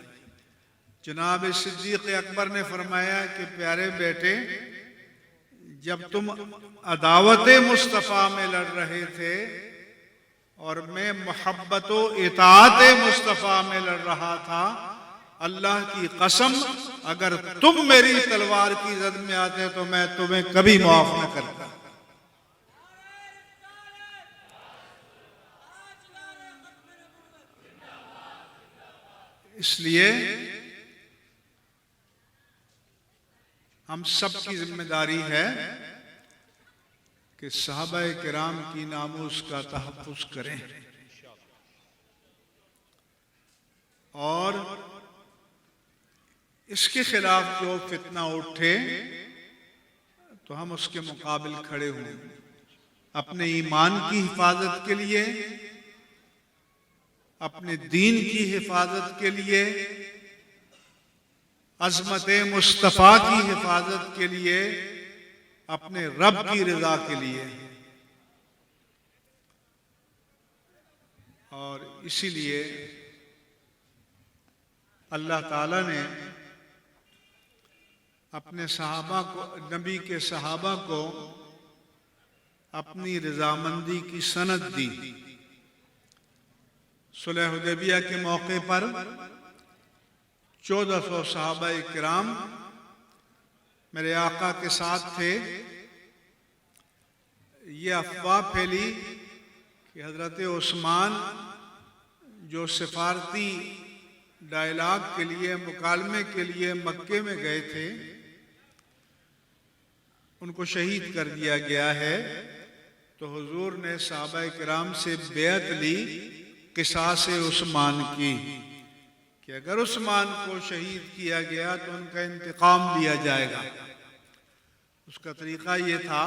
जनाब सिद्दीक़ अकबर ने फरमाया कि प्यारे बेटे, जब तुम अदावत मुस्तफ़ा में लड़ रहे थे और मैं मोहब्बत इताअत मुस्तफ़ा में लड़ रहा था, अल्लाह की कसम अगर तुम मेरी तलवार की जद में आते तो मैं तुम्हें कभी माफ न करता। इसलिए हम सब की जिम्मेदारी है कि सहाबाए किराम की नामूस का तहफ़्फ़ुज़ करें और इसके खिलाफ जो फितना उठे तो हम उसके मुकाबिल खड़े हों। अपने ईमान की हिफाजत के लिए, अपने दीन की हिफाजत के लिए, अज़मत मुस्तफ़ा की हिफाजत के लिए, अपने रब की रज़ा के लिए। और इसीलिए अल्लाह ताला ने अपने सहाबा को, नबी के सहाबा को अपनी रज़ामंदी की सनद दी। सुलह हुदैबिया के मौके पर 1400 सहाबाए किराम मेरे आका के साथ थे। ये अफवाह फैली कि हजरत उस्मान जो सिफारती डायलॉग के लिए, मुकालमे के लिए मक्के में गए थे, उनको शहीद कर दिया गया है। तो हुजूर ने सहाबाए किराम से बेअत ली क़िसास उस्मान की कि अगर उस्मान को शहीद किया गया तो उनका इंतकाम लिया जाएगा। उसका तरीका ये था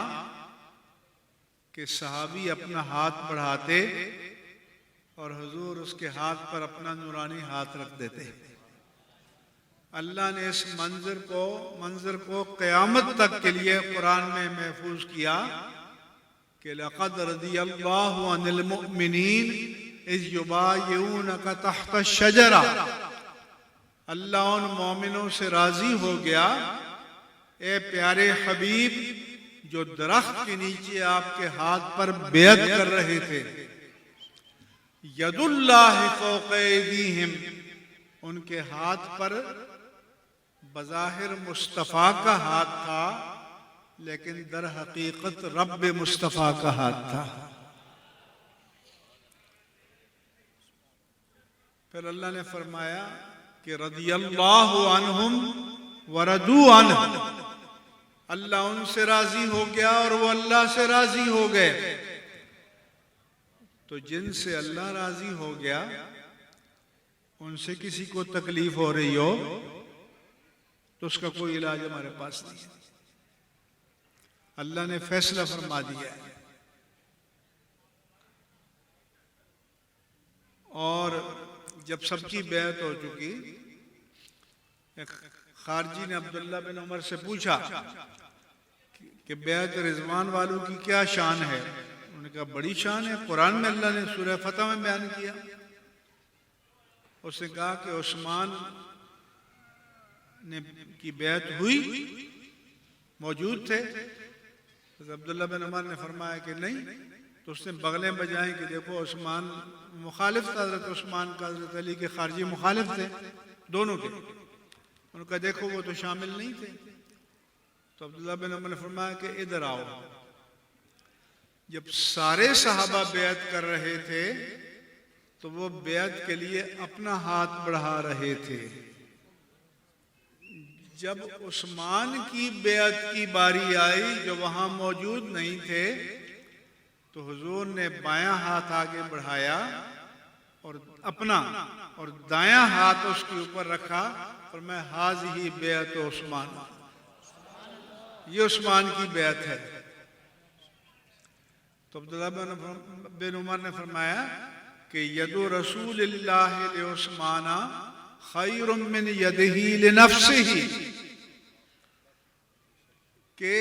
कि सहाबी अपना हाथ बढ़ाते और हुजूर उसके हाथ पर अपना नूरानी हाथ रख देते अल्लाह ने इस मंजर को क़यामत तक के लिए कुरान में महफूज किया कि लक़द रज़ियल्लाहु अनिल मुअमिनीन इज़ युबायिऊनका तहत अश-शजरा, अल्लाह उन मोमिनों से राजी हो गया, ए प्यारे हबीब, जो दरख्त के नीचे आपके हाथ पर बेअत कर रहे थे। यदुल्लाहि फ़ौक़ ऐदीहिम, उनके हाथ पर बज़ाहिर मुस्तफ़ा का हाथ था, लेकिन दर हकीकत रब्ब मुस्तफ़ा का हाथ था। फिर अल्लाह ने फरमाया कि रज़ियल्लाहु अन्हुम व रदू अन्हु, अल्लाह उनसे राजी हो गया और वो अल्लाह से राजी हो गए। तो जिनसे अल्लाह राजी हो गया, उनसे किसी को तकलीफ हो रही हो तो उसका कोई इलाज हमारे पास नहीं है। अल्लाह ने फैसला फरमा दिया है। और जब सबकी बैत हो चुकी, एक खारजी ने अब्दुल्ला बिन उमर से पूछा कि बैत रिजवान वालों की क्या शान है। उन्होंने कहा बड़ी शान है, कुरान में अल्लाह ने सूरह फतह में बयान किया। उसने कहा कि उस्मान ने की बैत हुई, मौजूद थे। तो अब्दुल्ला बिन उमर ने फरमाया कि नहीं। तो उसने बगलें बजाएं कि देखो उस्मान मुखालिफ था, हज़रत उस्मान का हज़रत अली के खारजी मुखालिफ थे दोनों के। उनका देखो वो तो शामिल नहीं थे। तो अब्दुल्ला बिन उमर ने फरमाया कि इधर आओ। जब सारे सहाबा बैत कर रहे थे तो वो बैत के लिए अपना हाथ बढ़ा रहे थे। जब उस्मान की बैत की बारी आई, जो वहां मौजूद नहीं थे, तो हुजूर ने बायां हाथ आगे बढ़ाया और अपना और दायां हाथ उसके ऊपर रखा और मैं हाज़िही बैत उस्मान, ये उस्मान की बैत है। तो अब्दुल्ला बिन उमर ने फरमाया कि यदु रसूलिल्लाहि लि उस्माना खैरुम मिन यदिही लिनफ्सिही, के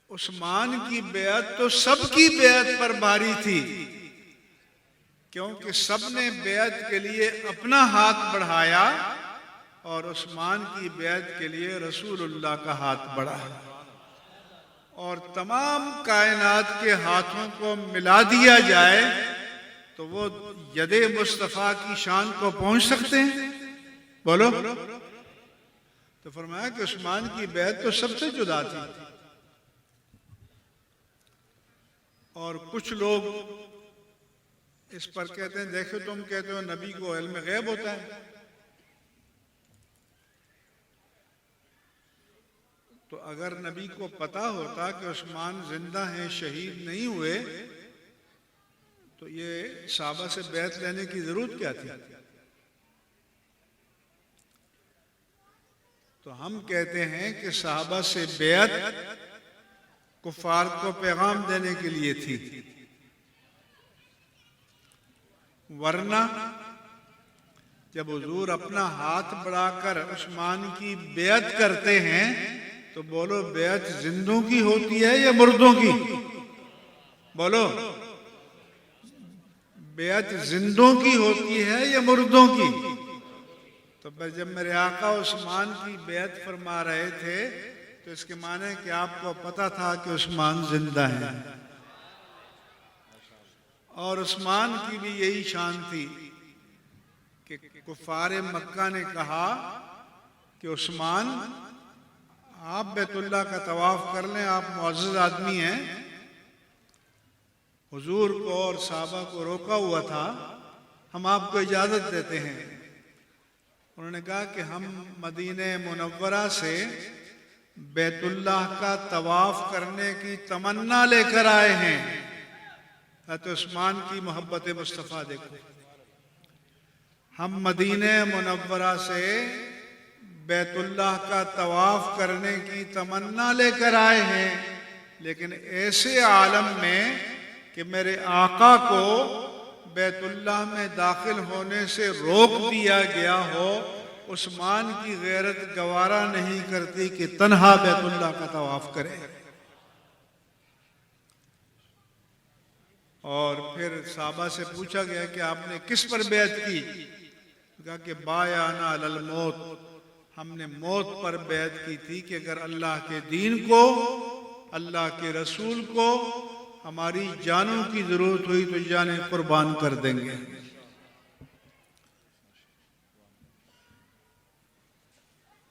उस्मान की बैत तो सबकी बैत पर भारी थी, क्योंकि सबने बैत के लिए अपना हाथ बढ़ाया और उस्मान की बैत के लिए रसूलुल्लाह का हाथ बढ़ा। और तमाम कायनात के हाथों को मिला दिया जाए तो वो यदे मुस्तफ़ा की शान को पहुंच सकते हैं? बोलो। तो फरमाया कि उस्मान की बैत तो सबसे जुदा थी। और कुछ लोग इस पर कहते हैं, देखो तुम कहते हो नबी को इल्म गैब होता है, तो अगर नबी को पता होता कि उस्मान जिंदा हैं, शहीद नहीं हुए, तो ये साहबा से बैत लेने की जरूरत क्या थी? तो हम कहते हैं कि साहबा से बैत कुफार को पैगाम देने के लिए थी, वरना जब हुजूर अपना हाथ बढ़ाकर उस्मान की बैत करते हैं तो बोलो बैत जिंदों की होती है या मुर्दों की? बोलो, बैत जिंदों की होती है या मुर्दों की? तो जब मेरे आका उस्मान की बैत फरमा रहे थे तो इसके माने कि आपको पता था कि उस्मान जिंदा है। और उस्मान की भी यही शान थी कि कुफारे मक्का ने कहा कि उस्मान आप बैतुल्लाह का तवाफ कर लें, आप मुअज़्ज़ज़ आदमी हैं। हुजूर को और साहबा को रोका हुआ था, हम आपको इजाजत देते हैं। उन्होंने कहा कि हम मदीने मुनव्वरा से बैतुल्लाह का तवाफ करने की तमन्ना लेकर आए हैं। हज़रत उस्मान की मोहब्बत मुस्तफ़ा देखो, हम मदीने मुनव्वरा से बैतुल्लाह का तवाफ करने की तमन्ना लेकर आए हैं, लेकिन ऐसे आलम में कि मेरे आका को बैतुल्लाह में दाखिल होने से रोक दिया गया हो, उस्मान की गैरत गवारा नहीं करती कि तन्हा बैतुल्लाह का तवाफ करे। और फिर साहबा से पूछा गया कि आपने किस पर बैत की? कहा कि बायाना अलल मौत, हमने मौत पर बैत की थी कि अगर अल्लाह के दीन को, अल्लाह के रसूल को हमारी जानों की जरूरत हुई तो जानें कुर्बान कर देंगे।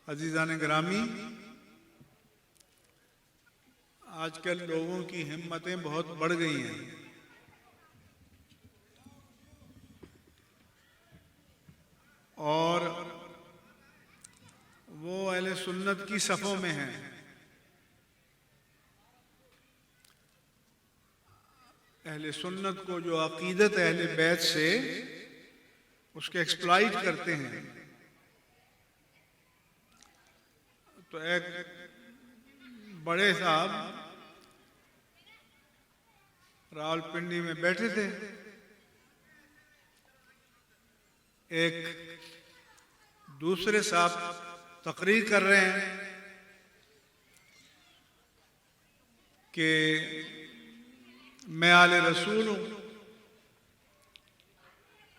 अजीजान ग्रामी, आजकल लोगों की हिम्मतें बहुत बढ़ गई हैं। और वो अहले सुन्नत की सफ़ों में हैं। अहले सुन्नत को जो अकीदत अहले बैत से उसके एक्सप्लॉइट करते हैं। तो एक बड़े साहब रावलपिंडी में बैठे थे, एक दूसरे साहब तकरीर कर रहे हैं कि मैं आले रसूल हूँ,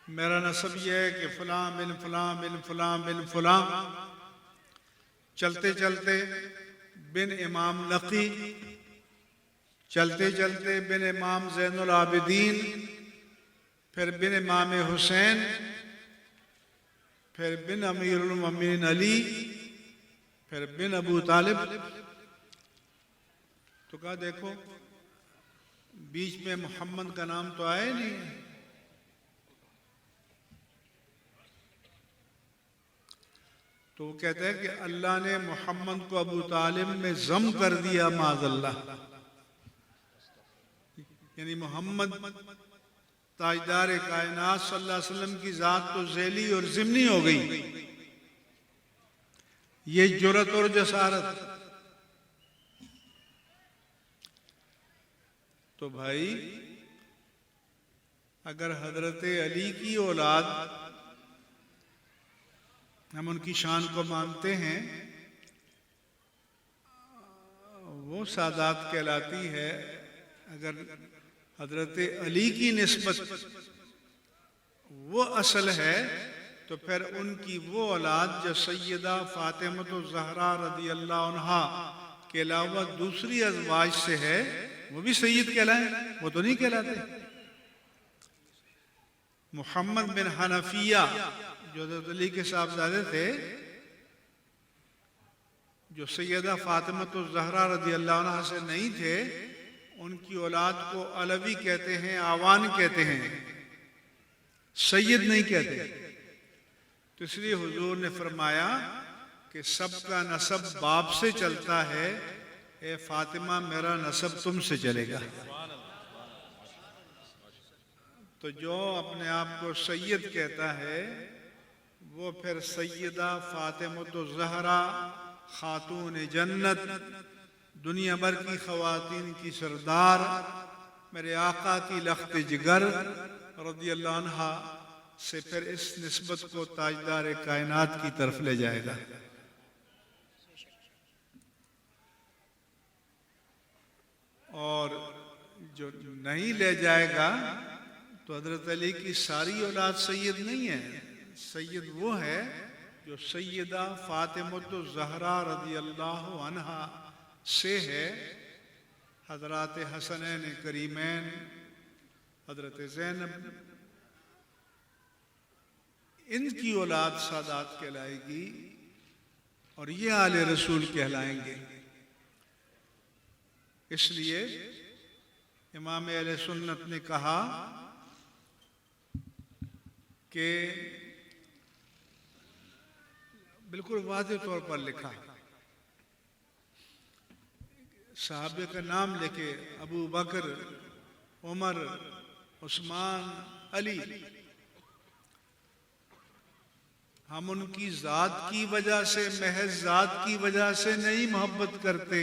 मेरा नसब यह है कि फलां बिन फलां बिन फलां बिन फलां। चलते चलते बिन इमाम नकी, चलते चलते बिन इमाम ज़ैनुल आबिदीन, फिर बिन इमाम हुसैन, फिर बिन अमीरुल मोमिनीन अली, फिर बिन अबू तालिब। तो कहा देखो बीच में मोहम्मद का नाम तो आया नहीं। तो वो कहते हैं कि अल्लाह ने मोहम्मद को अबू तालिब में जम कर दिया माज़अल्लाह, यानी मोहम्मद ताजदार कायनात सल्लल्लाहु अलैहि वसल्लम की जात तो ज़ैली और ज़िमनी हो गई। ये जुरत और जसारत। तो भाई अगर हजरत अली की औलाद, हम उनकी शान को मानते हैं, वो सादात कहलाती है। अगर हजरत अली की निस्बत वो असल है तो फिर उनकी वो औलाद जो सैयदा फातिमा ज़हरा रज़ी अल्लाह अन्हा के अलावा दूसरी अज़वाज से है, वो भी सैयद कहलाए? वो तो नहीं कहलाते। मोहम्मद बिन हनफिया जो हज़रत अली के साहबजादे थे, जो सैयदा फातिमा ज़हरा रज़ी अल्लाह अन्हा से नहीं थे, उनकी औलाद को अलवी कहते हैं, आवान कहते हैं, सैयद नहीं कहते। तो इसलिए हुजूर ने फरमाया कि सबका नसब बाप से चलता है, ए फातिमा मेरा नसब तुमसे चलेगा। तो जो अपने आप को सैयद कहता है वो फिर सैयदा फातिमा ज़हरा खातून जन्नत, दुनिया भर की ख़वातीन की सरदार, मेरे आका की लख्त जिगर रज़ी अल्लाह अन्हा से फिर इस निस्बत को ताजदार कायनात की तरफ ले जाएगा। और जो नहीं ले जाएगा तो हजरत अली की सारी औलाद सैयद नहीं है। सैयद वो है जो सैयदा फातिमा ज़हरा रज़ी अल्लाह अन्हा से है। हजरत हसनैन करीमैन, हजरत ज़ैनब, इनकी औलाद सादात कहलाएगी और ये आले रसूल कहलाएंगे। इसलिए इमाम अहले सुन्नत ने कहा कि बिल्कुल वाज़ेह तौर पर लिखा, साहबे का नाम लेके अबू बकर, उमर, उस्मान, अली, हम उनकी ज़ात की वजह से, महज ज़ात की वजह से नहीं मोहब्बत करते,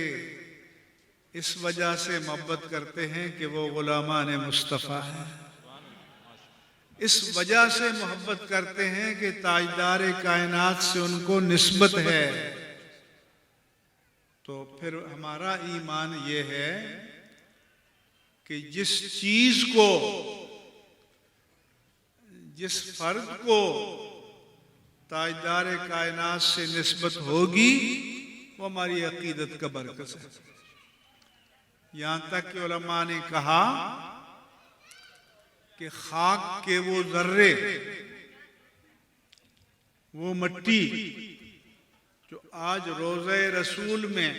इस वजह से मोहब्बत करते हैं कि वो गुलामान मुस्तफ़ा है। इस वजह से मोहब्बत करते हैं कि ताजदार कायनात से उनको निस्बत है। तो फिर हमारा ईमान ये है कि जिस चीज को, जिस फर्द को ताजदार कायनात से निस्बत होगी वो हमारी अकीदत का बरकत है। यहां तक कि उलमा ने कहा कि खाक के वो जर्रे, वो मट्टी जो आज रोज़े रसूल में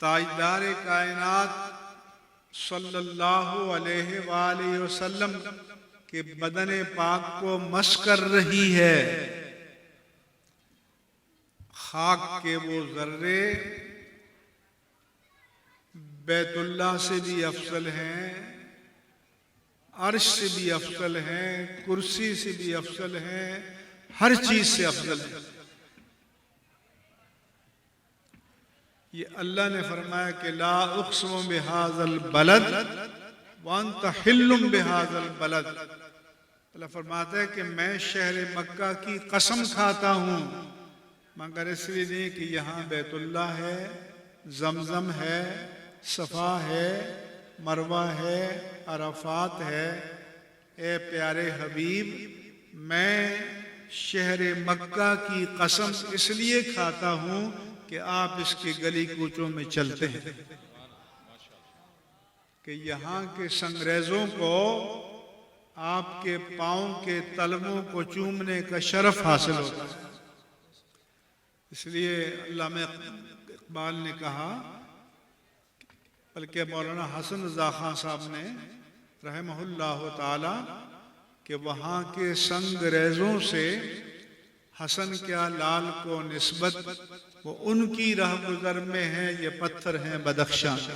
ताजदार कायनात सल्लल्लाहु अलैहि वसल्लम के बदन पाक को मस कर रही है, खाक के वो जर्रे बैतुल्लाह से भी अफजल हैं, अर्श से भी अफजल हैं, कुर्सी से भी अफजल हैं, हर चीज से अफजल है। ये अल्लाह ने फरमाया कि ला उक़्सिमु बिहाज़ल बलद व अंत हिल्लुम बिहाज़ल बलद। अल्लाह फरमाता है कि मैं शहर मक्का की कसम खाता हूँ, मगर इसलिए नहीं कि यहाँ बैतुल्लाह है, जमजम है, सफ़ा है, मरवा है, अरफात है। ए प्यारे हबीब, मैं शहर मक्का की कसम इसलिए खाता हूँ कि आप इसके गली कूचों में चलते हैं कि यहाँ के संगरेजों को आपके पाँव के तलवों को चूमने का शरफ हासिल होता है। इसलिए अल्लामा इकबाल ने कहा, बल्कि मौलाना हसन रज़ा खां साहब ने रहमहुल्लाह ताला कि वहाँ के संगरेजों से हसन क्या लाल को निस्बत वो उनकी राह गुजर में है, ये पत्थर हैं बदख्शां के।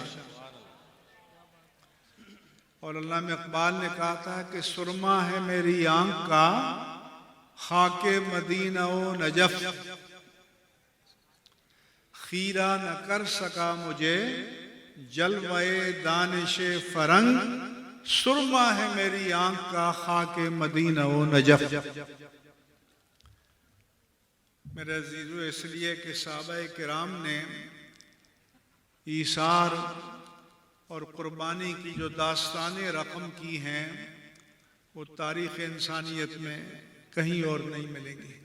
और अल्लामा इकबाल ने कहा था कि सुरमा है मेरी आंख का खाके मदीना ओ नजफ, खीरा न कर सका मुझे जलवाए दानिशे फरंग, सुरमा है मेरी आंख का खाके मदीना ओ नजफ। मेरे अजीजों, इसलिए कि सहाबाए किराम ने ईसार और कुर्बानी की जो दास्तानें रकम की हैं वो तारीख़ इंसानियत में कहीं और नहीं मिलेंगी।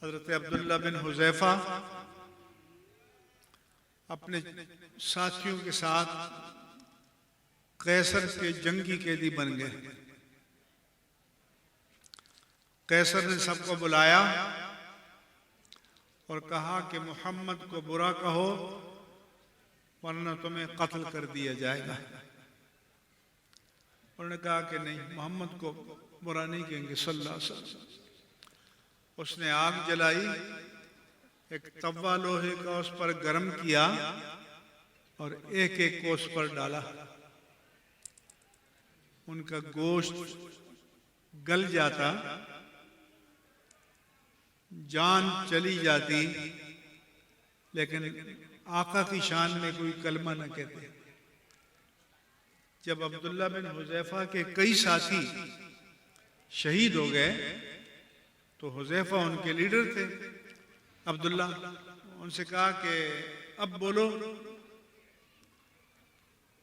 हज़रत अब्दुल्ला बिन हुज़ैफ़ा अपने साथियों के साथ कैसर के जंगी कैदी बन गए। कैसर ने सबको बुलाया और कहा कि मोहम्मद को बुरा कहो वरना तुम्हें कत्ल कर दिया जाएगा। उन्होंने कहा कि नहीं, मोहम्मद को बुरा नहीं कहेंगे सल्लल्लाहु अलैहि वसल्लम। उसने आग जलाई, एक तवा लोहे का उस पर गर्म किया और एक एक को उस पर डाला। उनका गोश्त गल जाता, जान चली जाती, लेकिन आका की शान में कोई कलमा न कहते। जब अब्दुल्ला बिन हुज़ैफ़ा के कई साथी शहीद हो गए तो हुज़ैफ़ा उनके लीडर थे। अब्दुल्ला उनसे कहा कि अब बोलो,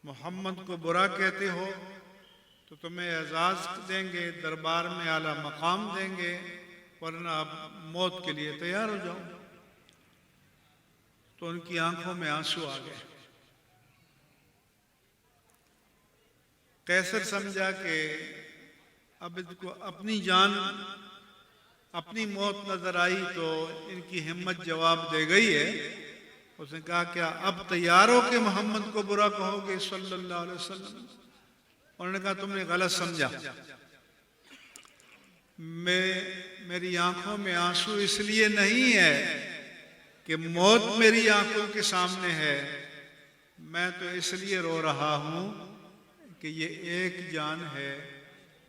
मोहम्मद को बुरा कहते हो तो तुम्हें एजाज़ देंगे, दरबार में आला मकाम देंगे, वरना आप मौत के लिए तैयार हो जाओ। तो उनकी आंखों में आंसू आ गए। कैसर समझा कि अब इनको अपनी जान, अपनी मौत नजर आई तो इनकी हिम्मत जवाब दे गई है। उसने कहा क्या अब तैयार हो कि मोहम्मद को बुरा कहोगे सल्लल्लाहु अलैहि वसल्लम? उन्होंने कहा तुमने गलत समझा, मेरी आंखों में आंसू इसलिए नहीं है कि मौत मेरी आंखों के सामने है, मैं तो इसलिए रो रहा हूं कि ये एक जान है,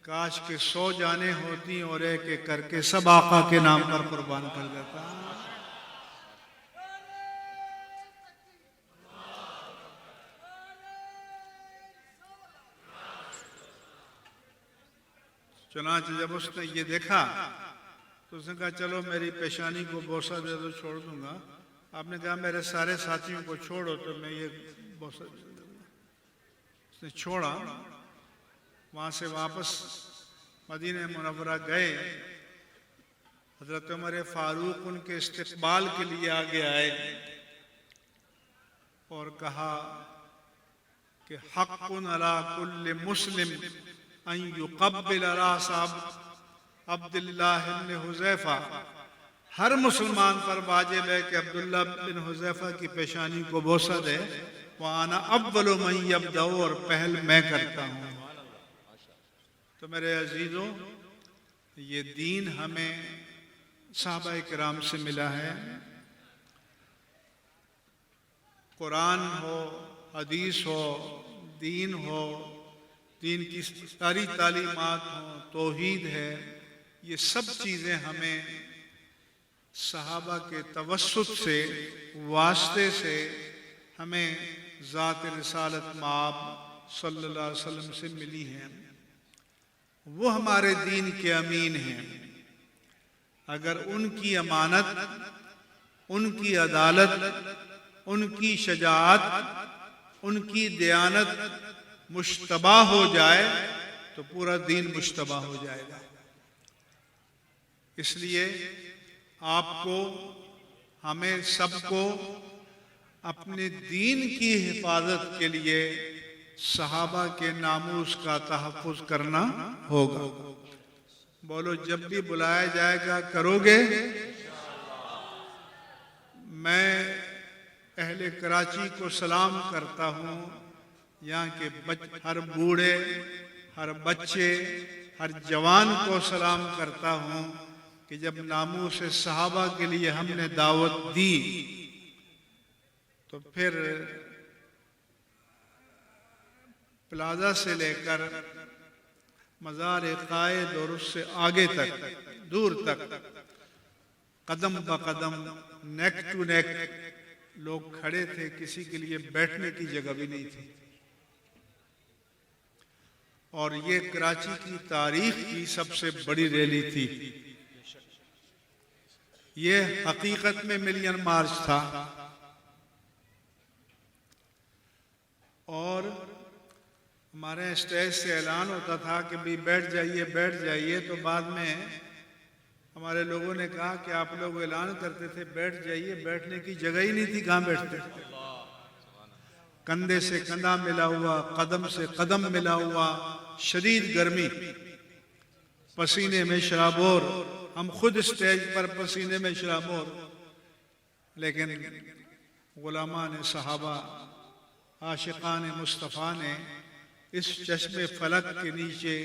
काश के 100 जानें होती और एक एक करके सब आका के नाम पर कुर्बान कर देता। चुनांचे जब उसने ये देखा तो उसने कहा चलो मेरी पेशानी को बोसा दे दो, छोड़ दूंगा। आपने कहा मेरे सारे साथियों को छोड़ो तो मैं ये बोसा दे दूंगा। उसने छोड़ा। वहां से वापस मदीने मुनव्वरा गए। हजरत उमर फारूक उनके इस्तकबाल के लिए आगे आए और कहा कि हक़्क़ुन अला कुल्लि मुस्लिम अन युक़ब्बिल रास अब्दुल्लाह इब्न हुज़ैफ़ा, हर मुसलमान पर वाजिब है कि अब्दुल्लाह बिन हुज़ैफ़ा की पेशानी को बोसा दे। व अना अव्वलु मन यब्दउ, और पहल मैं करता हूँ। तो मेरे अजीजों, ये दीन हमें सहाबा किराम से मिला है। कुरान हो, हदीस हो, दीन हो, दीन की सारी तालीमात हो, तौहीद है, ये सब चीज़ें हमें सहाबा के तवस्सुत से, वास्ते से हमें ज़ात रिसालत माब सल्लल्लाहु अलैहि वसल्लम से मिली हैं। वो हमारे दीन के अमीन हैं। अगर उनकी अमानत, उनकी अदालत, उनकी शजाअत, उनकी दयानत मुश्तबा हो जाए तो पूरा दीन मुश्तबा हो जाएगा। इसलिए आपको, हमें सबको अपने दीन की हिफाजत के लिए सहाबा के नामूस का तहफ़्फ़ुज़ करना होगा। बोलो, जब भी बुलाया जाएगा करोगे? मैं अहले कराची को सलाम करता हूँ। यहाँ के हर बूढ़े, हर बच्चे, हर जवान को सलाम करता हूँ कि जब नामूस सहाबा के लिए हमने दावत दी तो फिर प्लाजा से लेकर मज़ार कायद और उससे आगे तक, दूर तक, कदम ब कदम, नेक टू नेक लोग खड़े थे। किसी के लिए बैठने की जगह भी नहीं थी। और ये कराची की तारीख की सबसे बड़ी रैली थी। ये हकीकत में मिलियन मार्च था। और हमारे स्टेज से ऐलान होता था कि भाई बैठ जाइए, बैठ जाइए। तो बाद में हमारे लोगों ने कहा कि आप लोग ऐलान करते थे बैठ जाइए, बैठने की जगह ही नहीं थी, कहाँ बैठते थे। कंधे से कंधा मिला हुआ, कदम से कदम मिला हुआ, शदीद गर्मी, पसीने में शराबोर, हम खुद स्टेज पर पसीने में शराबोर। लेकिन गुलामान सहाबा, आशिकान मुस्तफ़ा ने इस चश्मे फलक के नीचे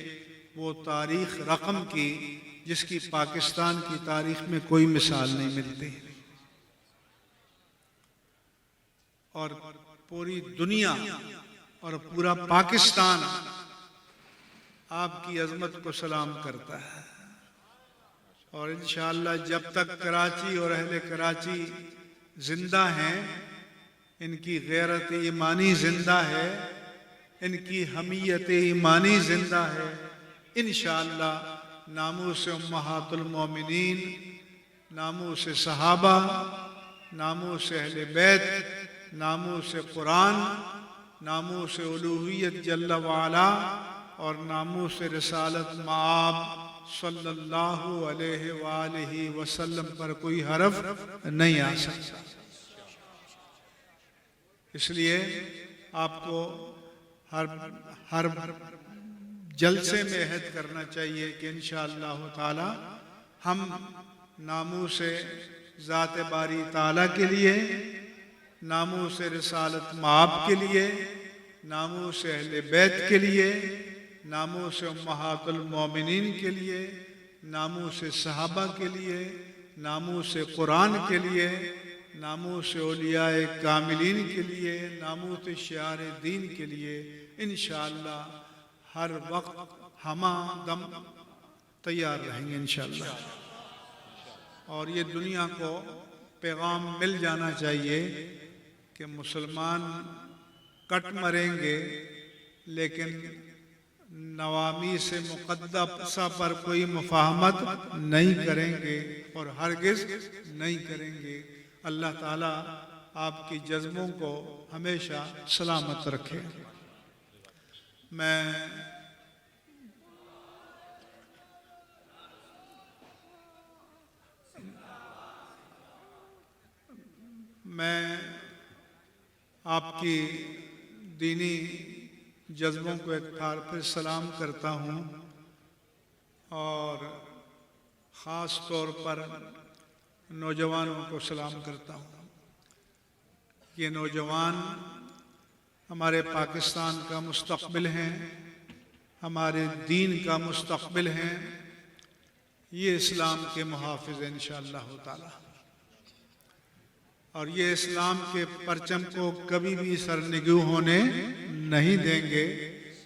वो तारीख रकम की जिसकी पाकिस्तान की तारीख में कोई मिसाल नहीं मिलती। और पूरी दुनिया और पूरा पाकिस्तान आपकी अजमत को सलाम करता है। और इंशाअल्लाह जब तक कराची और अहले कराची जिंदा हैं, इनकी गैरत ईमानी जिंदा है, इनकी हमीयत ईमानी जिंदा है, इंशाअल्लाह नामूस उम्महातुल मोमिनीन, नामूस सहाबा, नामूस अहले बैत, नामूस कुरान, नामूस उलूहियत जल्ल वाला और नामूस रिसालत माब सल्लल्लाहु अलैहि वसल्लम पर कोई हरफ नहीं आ सकता। इसलिए आपको हर जलसे में अहद करना चाहिए कि इंशाअल्लाह ताला हम नामूस ज़ात बारी ताला के लिए, नामूस रिसालत माब के लिए, नामूस अहले बैत के लिए, नामूस उम्महातुल मोमिनीन के लिए, नामूस सहाबा के लिए, नामूस कुरान के लिए, नामूस औलियाए कामिलीन के लिए, नामूस शियार दीन के लिए इंशाअल्लाह हर वक्त हम दम तैयार रहेंगे इंशाअल्लाह। और ये दुनिया को पैगाम मिल जाना चाहिए कि मुसलमान कट मरेंगे लेकिन नवामी से मुक़द्दसा पर कोई मुफाहमत नहीं करेंगे और हरगिज़ नहीं करेंगे। अल्लाह ताला आपकी जज्बों को हमेशा सलामत रखे। मैं आपकी दीनी जज्बों को एक बार फिर सलाम करता हूँ और ख़ास तौर पर नौजवानों को सलाम करता हूँ। ये नौजवान हमारे पाकिस्तान का मुस्तक़बिल हैं, हमारे दीन का मुस्तक़बिल हैं। ये इस्लाम के मुहाफ़िज़ हैं इंशाअल्लाह ताला, और ये इस्लाम के परचम को कभी भी सरनिगू होने नहीं देंगे।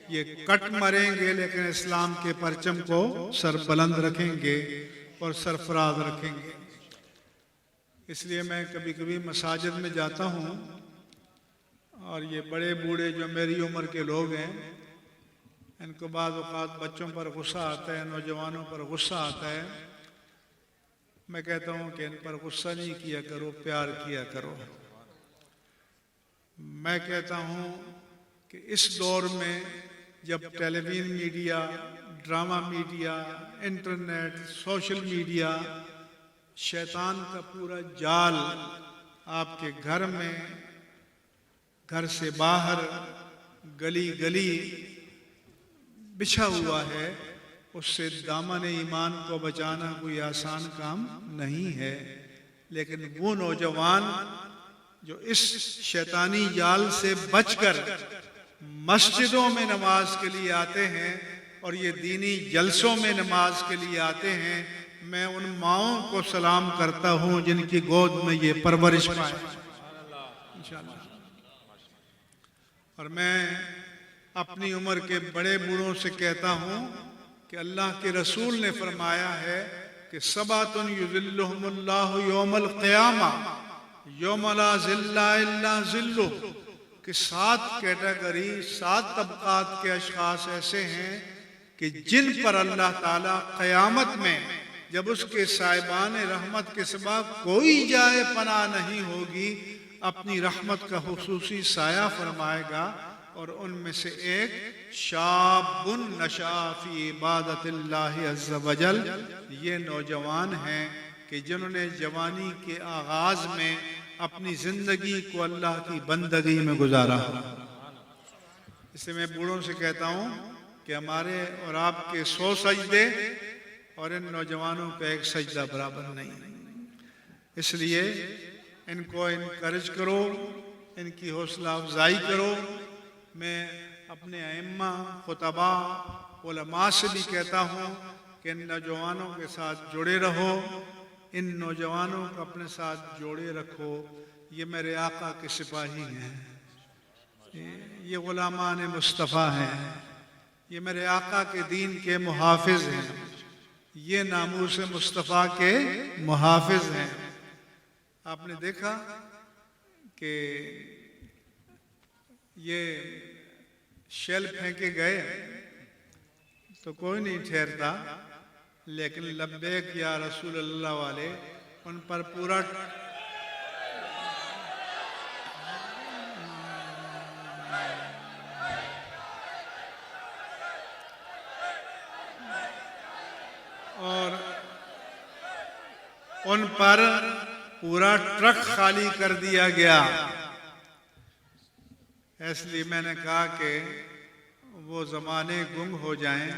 ये कट मरेंगे लेकिन इस्लाम के परचम को सरबुलंद रखेंगे और सरफराज रखेंगे। इसलिए मैं कभी कभी मसाजिद में जाता हूँ और ये बड़े बूढ़े जो मेरी उम्र के लोग हैं, इनको बाद औक़ात बच्चों पर गुस्सा आता है, नौजवानों पर गुस्सा आता है। मैं कहता हूँ कि इन पर गुस्सा नहीं किया करो, प्यार किया करो। मैं कहता हूँ कि इस दौर में जब television media, drama media, internet, social media, शैतान का पूरा जाल आपके घर में, घर से बाहर, गली गली बिछा हुआ है, उससे दामन ईमान को बचाना कोई आसान काम नहीं है। लेकिन वो नौजवान जो इस शैतानी जाल से बचकर मस्जिदों में नमाज के लिए आते हैं और ये दीनी जलसों में नमाज के लिए आते हैं, मैं उन माओं को सलाम करता हूँ जिनकी गोद में ये परवरिश पाए इंशाअल्लाह। और मैं अपनी उम्र के बड़े बूढ़ों से कहता हूँ कि अल्लाह के रसूल ने फरमाया है कि सबातुन युज़िल्लुहुमुल्लाहु यौमल क़ियामा यौम ला ज़िल्ला इल्ला ज़िल्लुहु, कि 7 कैटेगरी, 7 तबक़ात के अशख़ास ऐसे हैं कि जिन पर अल्लाह ताला क़यामत में जब उसके साहिबान रहमत के सिवा कोई जाए पनाह नहीं होगी, अपनी रहमत का खुसूसी साया फरमाएगा। और उनमें से एक शाबुन नशा फी इबादतिल्लाहि अज़्ज़ा वजल, ये नौजवान हैं कि जिन्होंने जवानी के आगाज में अपनी जिंदगी को अल्लाह की बंदगी में गुजारा। इसलिए मैं बूढ़ों से कहता हूँ कि हमारे और आपके 100 सजदे और इन नौजवानों का एक सजदा बराबर नहीं। इसलिए इनको इनकरेज करो, इनकी हौसला अफजाई करो। मैं अपने अइम्मा, खुतबा, उलमा से भी कहता हूँ कि इन नौजवानों के साथ जुड़े रहो, इन नौजवानों को अपने साथ जोड़े रखो। ये मेरे आका के सिपाही हैं, ये गुलामान मुस्तफ़ा हैं, ये मेरे आका के दीन के मुहाफिज हैं, ये नामूस मुस्तफ़ा के मुहाफिज हैं। आपने देखा कि ये शेल फेंके गए तो कोई नहीं ठहरता, लेकिन लब्बैक या रसूल अल्लाह वाले उन पर पूरा और उन पर पूरा ट्रक खाली कर दिया गया। इसलिए मैंने कहा कि वो ज़माने गुम हो जाएं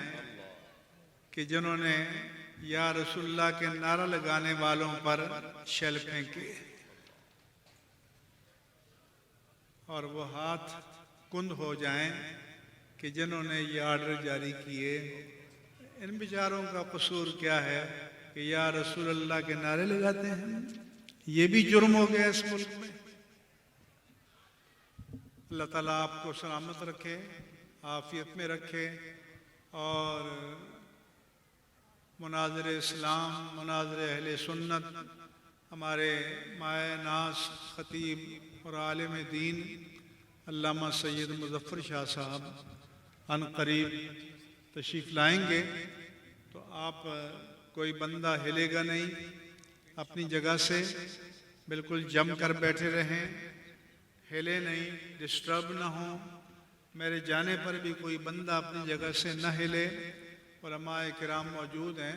कि जिन्होंने या रसूलुल्लाह के नारा लगाने वालों पर शेल फेंके और वो हाथ कुंद हो जाएं कि जिन्होंने ये आर्डर जारी किए। इन बेचारों का कसूर क्या है कि या रसूलुल्लाह के नारे लगाते हैं? ये भी जुर्म हो गया इस मुल्क में। अल्लाह ताला आपको सलामत रखे, आफियत में रखे और मुनाज़िर इस्लाम, मुनाज़िर अहले सुन्नत, हमारे माए नास ख़तीब और आलिम दीन अल्लामा सैयद मुज़फ़्फ़र शाह साहब अन करीब तशरीफ़ लाएंगे तो आप कोई बंदा हिलेगा नहीं, अपनी जगह से बिल्कुल जम कर बैठे रहें, हिले नहीं, डिस्टर्ब ना हो। मेरे जाने पर भी कोई बंदा अपनी जगह से न हिले। उलमाए किराम मौजूद हैं,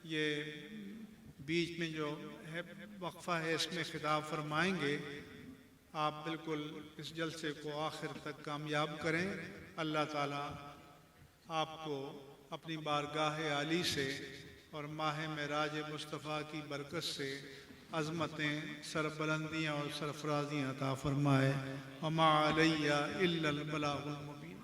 ये बीच में जो है वक्फ़ा है इसमें खिताब फरमाएंगे। आप बिल्कुल इस जलसे को आखिर तक कामयाब करें। अल्लाह ताला आपको अपनी बारगाह आली से और माह मेराज मुस्तफ़ा की बरकत से अज़मतें, सरबुलंदियाँ और सरफराजियाँ अता फरमाए। वमा अलैया इल्लल बलागुल मुबीन।